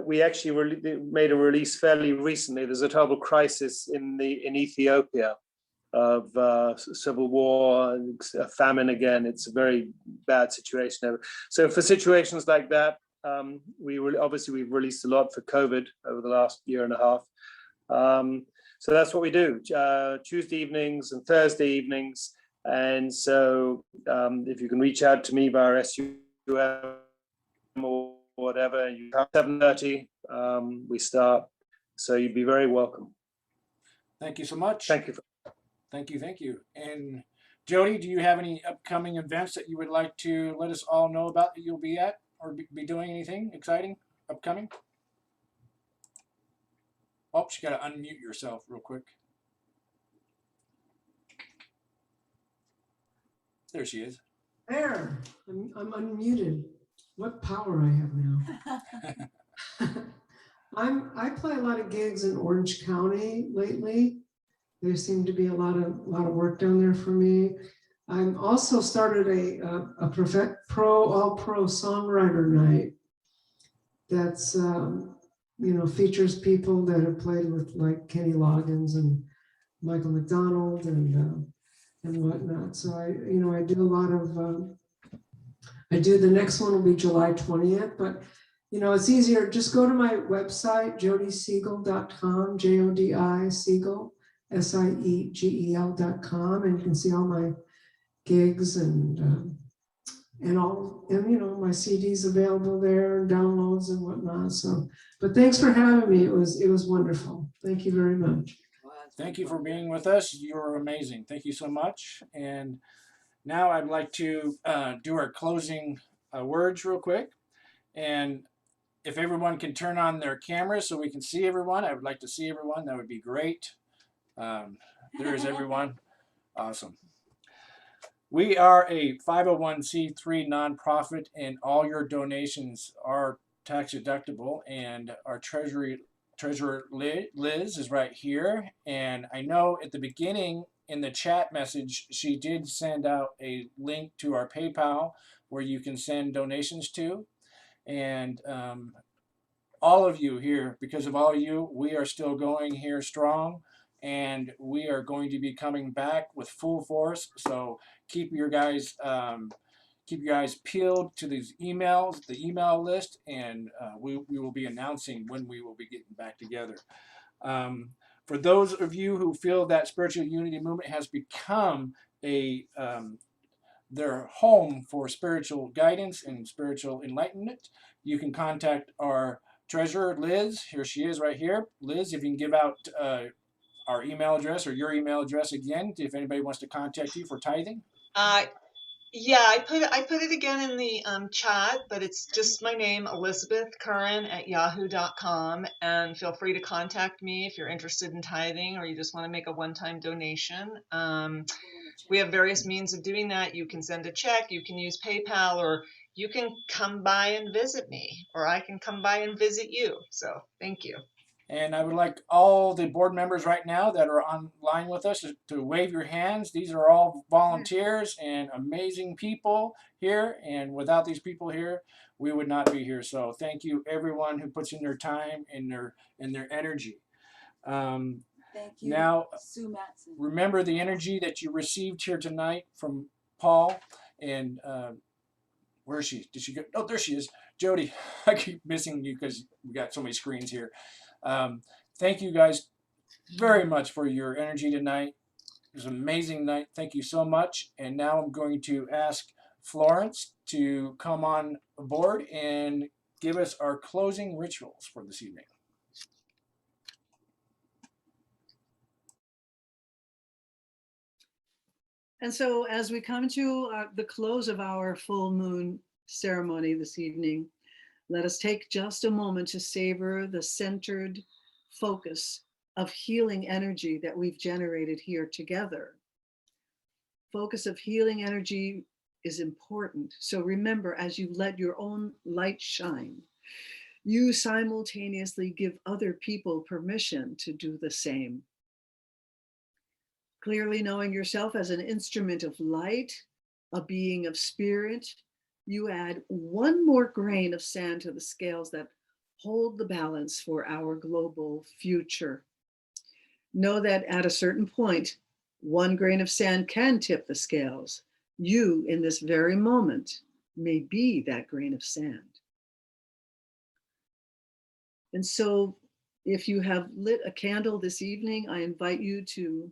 F: we actually made a release fairly recently. There's a terrible crisis in Ethiopia of civil war, a famine again. It's a very bad situation. So for situations like that, we've released a lot for COVID over the last year and a half. So that's what we do, Tuesday evenings and Thursday evenings. And so if you can reach out to me via SUM or whatever, you come 7:30, we start. So you'd be very welcome.
A: Thank you so much.
F: Thank you.
A: Thank you. And Jodi, do you have any upcoming events that you would like to let us all know about that you'll be at or be doing anything exciting upcoming? Oh, you got to unmute yourself real quick. There she is.
B: There, I'm unmuted. What power I have now. I play a lot of gigs in Orange County lately. There seemed to be a lot of work down there for me. I'm also started a all pro songwriter night. That's features people that have played with like Kenny Loggins and Michael McDonald and whatnot. So I do a lot of. The next one will be July 20th, but it's easier. Just go to my website, jodisiegel.com, Jodi Siegel, SIEGEL.com, and you can see all my gigs and my CDs available there, downloads and whatnot. So, but thanks for having me. It was wonderful. Thank you very much.
A: Thank you for being with us. You're amazing. Thank you so much. And now I'd like to do our closing words real quick. And if everyone can turn on their cameras so we can see everyone, I would like to see everyone. That would be great. There's everyone. Awesome. We are a 501c3 nonprofit, and all your donations are tax deductible. And our treasurer Liz is right here. And I know at the beginning in the chat message, she did send out a link to our PayPal where you can send donations to. And all of you here, because of all of you, we are still going here strong. And we are going to be coming back with full force. So keep your guys, keep your eyes peeled to these emails, the email list, and we will be announcing when we will be getting back together. For those of you who feel that Spiritual Unity Movement has become their home for spiritual guidance and spiritual enlightenment, you can contact our treasurer, Liz. Here she is right here. Liz, if you can give out our email address or your email address again, if anybody wants to contact you for tithing.
H: Yeah, I put it again in the chat, but it's just my name, elizabethcurran@yahoo.com, and feel free to contact me if you're interested in tithing or you just want to make a one-time donation. We have various means of doing that. You can send a check, you can use PayPal, or you can come by and visit me, or I can come by and visit you. So thank you.
A: And I would like all the board members right now that are online with us to wave your hands. These are all volunteers and amazing people here. And without these people here, we would not be here. So thank you, everyone who puts in their time and their energy.
E: Thank you,
A: now,
E: Sue Matson.
A: Remember the energy that you received here tonight from Paul and where is she? Did she go? Oh, there she is. Jodi, I keep missing you because we got so many screens here. Thank you guys very much for your energy tonight. It was an amazing night. Thank you so much. And now I'm going to ask Florence to come on board and give us our closing rituals for this evening.
C: And so as we come to the close of our full moon ceremony this evening, let us take just a moment to savor the centered focus of healing energy that we've generated here together. Focus of healing energy is important. So remember, as you let your own light shine, you simultaneously give other people permission to do the same. Clearly knowing yourself as an instrument of light, a being of spirit, you add one more grain of sand to the scales that hold the balance for our global future. Know that at a certain point, one grain of sand can tip the scales. You, in this very moment, may be that grain of sand. And so, if you have lit a candle this evening, I invite you to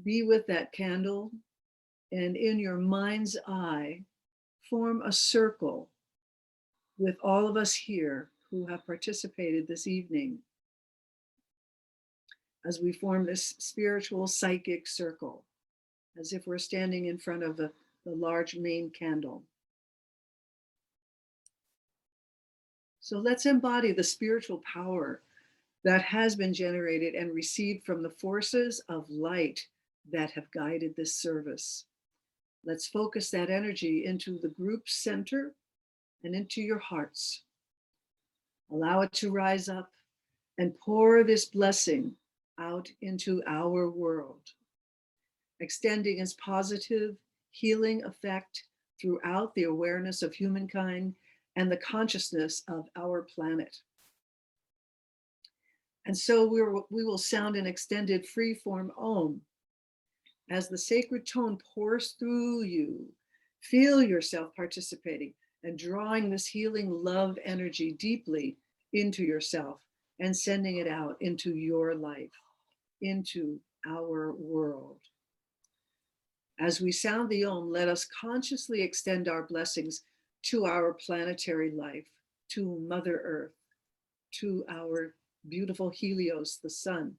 C: be with that candle and in your mind's eye, form a circle with all of us here who have participated this evening as we form this spiritual psychic circle, as if we're standing in front of the large main candle. So let's embody the spiritual power that has been generated and received from the forces of light that have guided this service. Let's focus that energy into the group center and into your hearts. Allow it to rise up and pour this blessing out into our world, extending its positive healing effect throughout the awareness of humankind and the consciousness of our planet. And so we will sound an extended free-form Om. As the sacred tone pours through you, feel yourself participating and drawing this healing love energy deeply into yourself and sending it out into your life, into our world. As we sound the Om, let us consciously extend our blessings to our planetary life, to Mother Earth, to our beautiful Helios, the sun,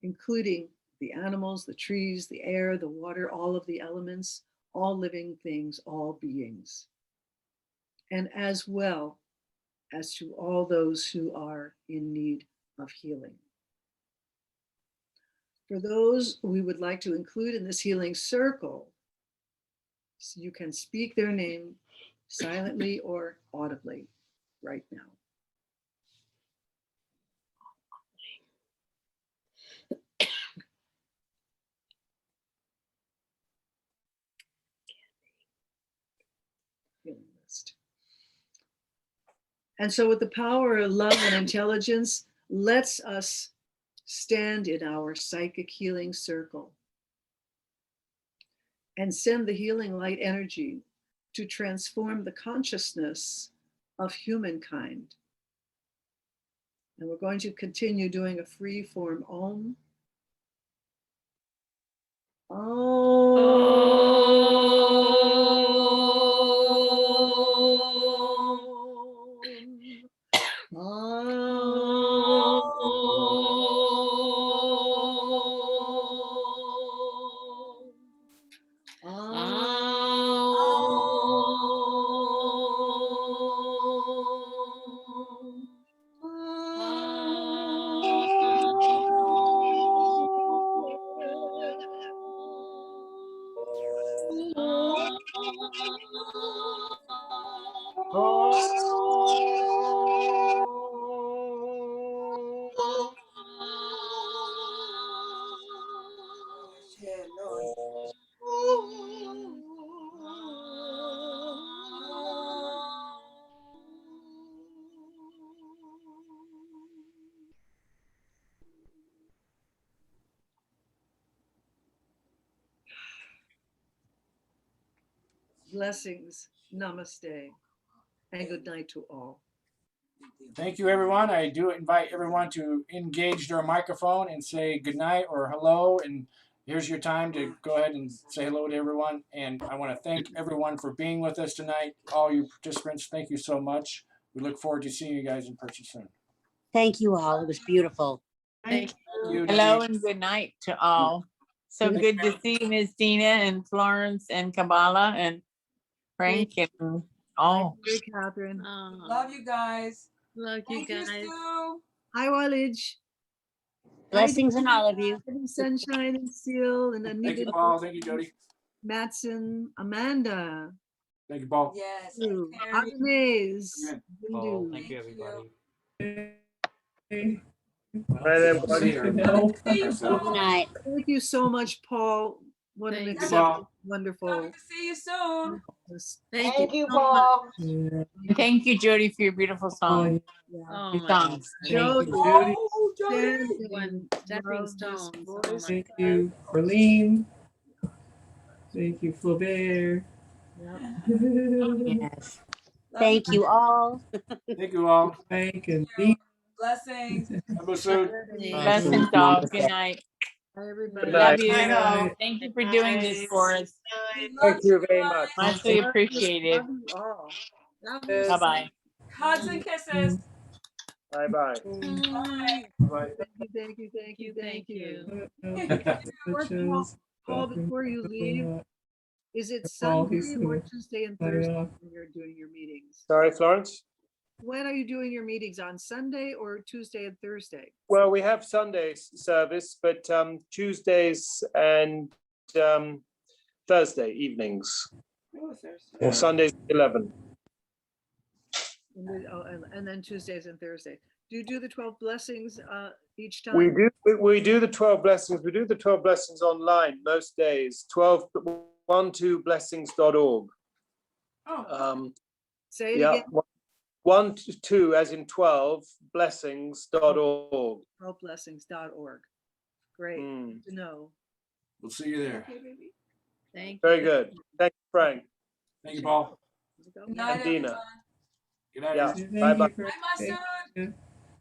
C: including the animals, the trees, the air, the water, all of the elements, all living things, all beings. And as well as to all those who are in need of healing. For those we would like to include in this healing circle, so you can speak their name silently or audibly right now. And so with the power of love and intelligence, let's us stand in our psychic healing circle. and send the healing light energy to transform the consciousness of humankind. And we're going to continue doing a free form Om.
E: Yeah, Lord.
C: Blessings, namaste, and good night to all.
A: Thank you, everyone. I do invite everyone to engage their microphone and say good night or hello. And here's your time to go ahead and say hello to everyone. And I want to thank everyone for being with us tonight. All you participants, thank you so much. We look forward to seeing you guys in person soon.
I: Thank you all. It was beautiful.
A: Thank you.
J: Hello
A: Nadine.
J: and good night to all. So
A: Thank
J: good
A: you.
J: to see Miss Dina and Florence and Kabbalah and Frank and all.
C: Hi, Catherine.
E: Love you guys.
K: Love you
E: Thank you,
K: guys.
E: Sue.
C: Hi, Walid.
I: Blessings on all of you.
C: Sunshine and Seal and
A: Thank
C: Anita.
A: you, Paul. Thank you, Jody.
C: Matson, Amanda.
A: Thank you, Paul.
E: Yes.
C: Sue,
E: Carrie.
C: Agnes,
A: Amen.
C: Bindu.
E: Thank you, everybody.
F: Right, everybody.
E: See you
I: Good
E: soon.
I: night.
C: Thank you so much, Paul. What an
K: Thank you.
C: exceptional,
A: Paul.
C: wonderful.
E: Coming to see you soon.
D: Thank you,
K: so much.
D: Paul.
J: And thank you, Jody, for your beautiful song.
K: Oh
J: Your
K: my God.
J: songs.
C: Jody,
E: Oh, Jody.
C: stand
K: One
C: and
K: stepping
C: love this
K: stones. Oh
C: voice.
K: my
B: Thank you, Arlene. Thank you, Flaubert.
I: Yes.
E: Love
I: Thank you all.
A: Thank you all.
B: Frank and
E: you.
B: Dee.
E: Blessings.
A: Episode.
J: Blessings all. Good night.
C: Hi, everybody.
F: Good
J: Love
F: night.
J: you.
B: Good night.
J: Thank you for doing this for us.
E: We love
F: Thank you very
E: guys.
F: much.
J: Muchly appreciated.
C: Love you all.
J: Bye-bye.
E: Hugs and kisses.
F: Bye bye.
E: Bye.
A: Bye.
C: Thank you, thank you, thank you.
B: Such
C: Paul, before you leave, is it
B: Paul, he's
C: Sunday or
B: gonna
C: Tuesday and
B: sign
C: Thursday
B: off.
C: when you're doing your meetings?
F: Sorry, Florence.
C: When are you doing your meetings? On Sunday or Tuesday and Thursday?
F: Well, we have Sunday service, but Tuesdays and Thursday evenings, or Sundays 11.
C: And then Tuesdays and Thursday. Do you do the 12 blessings each time?
F: We do the 12 blessings. We do the 12 blessings online most days. 12blessings.org.
C: Say it
F: Yeah,
C: again.
F: 1 to 2 as in 12 blessings.org.
C: 12blessings.org. Great
F: Mm.
C: to know.
A: We'll see you there.
K: Thank
F: Very
K: you.
F: good. Thank you, Frank
A: Thank you, Paul.
E: Good night,
F: and Dina.
E: everyone.
A: Good night.
F: Yeah.
A: everyone.
F: Bye bye.
E: Bye, Masood.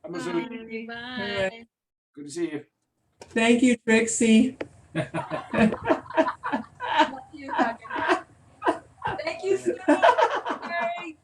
A: I'm Masood.
K: Bye.
A: Good to see you.
B: Thank you, Trixie.
E: Love you, Dr. Thank you, Sue. Carrie.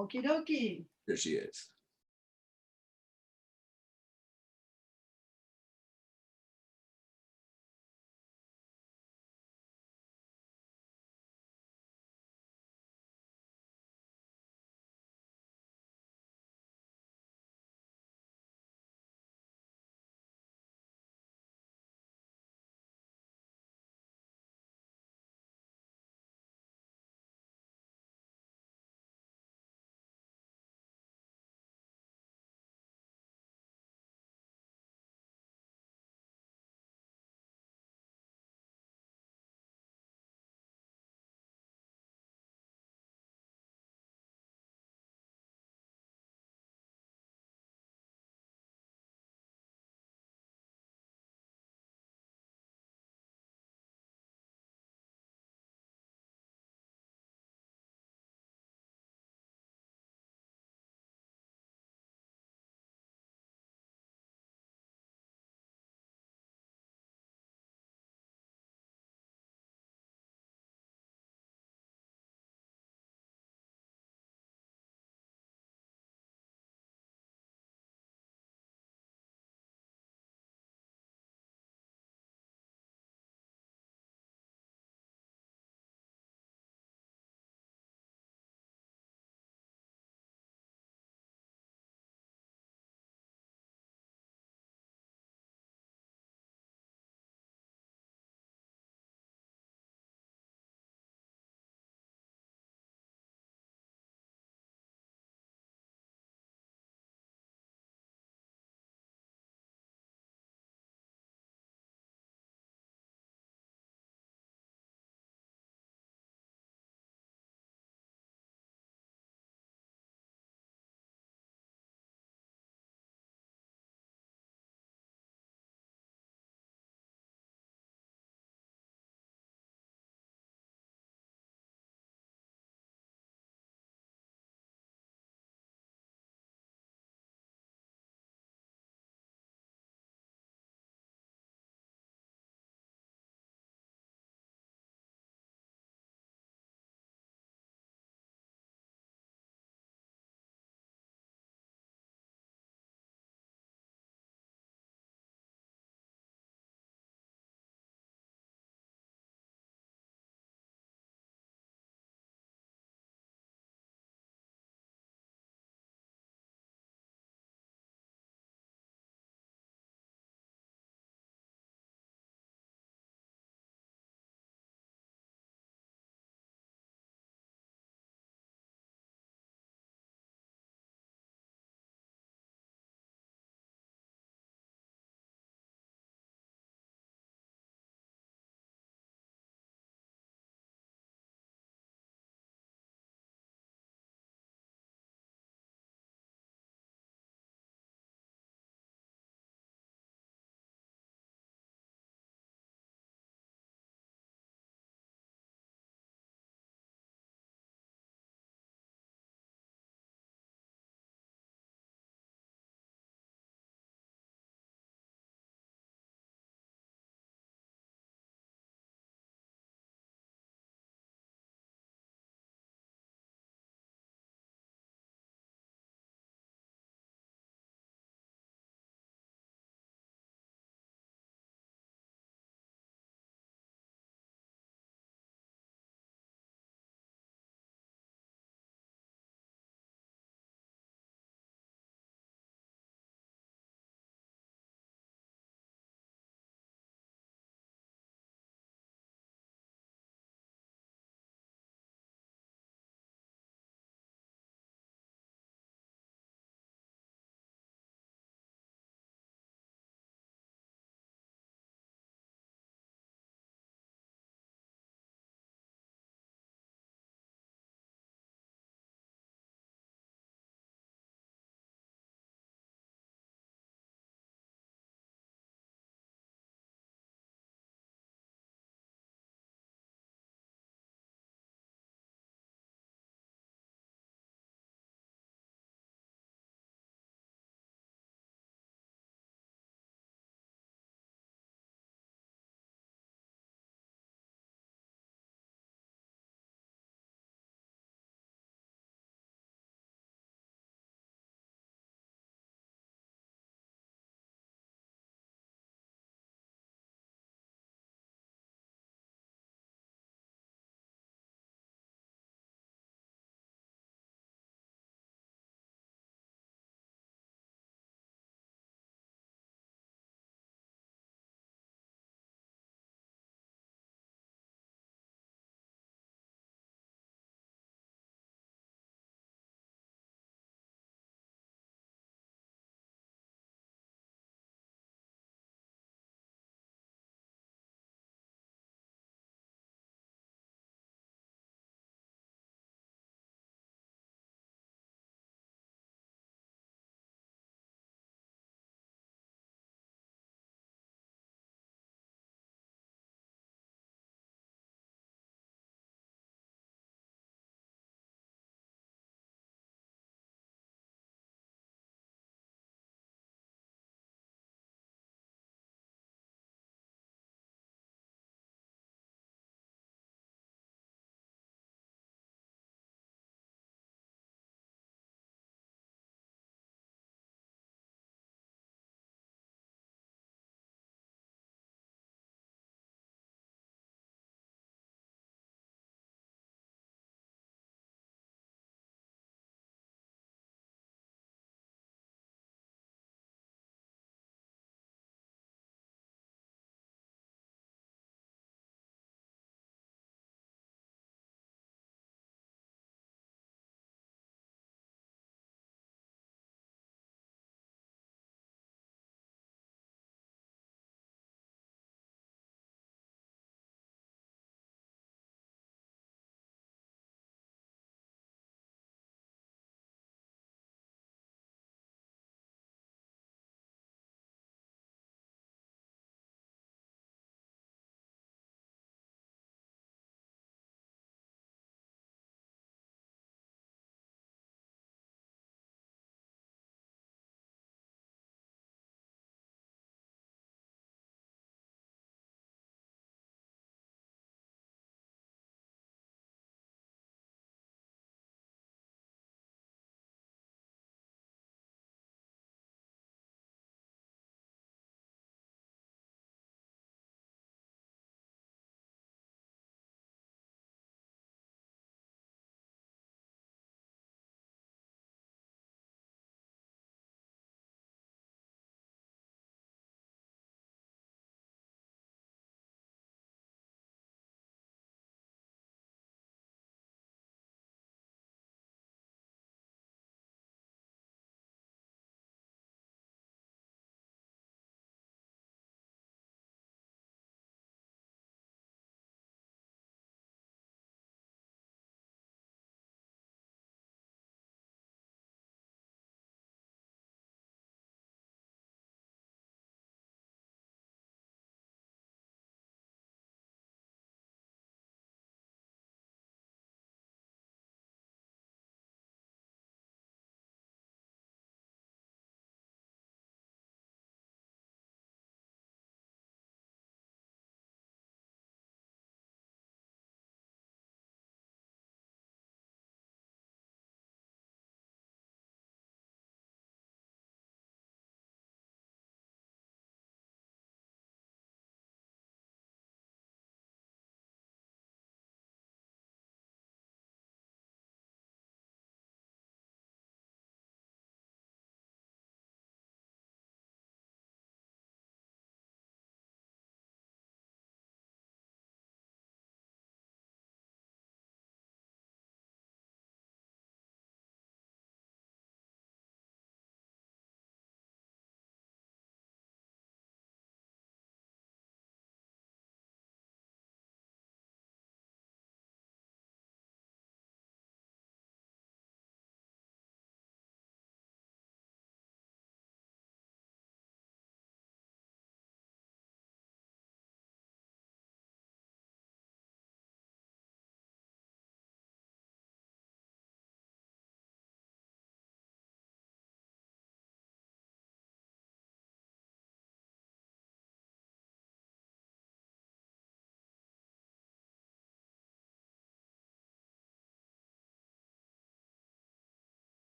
C: Okie dokie.
A: There she is.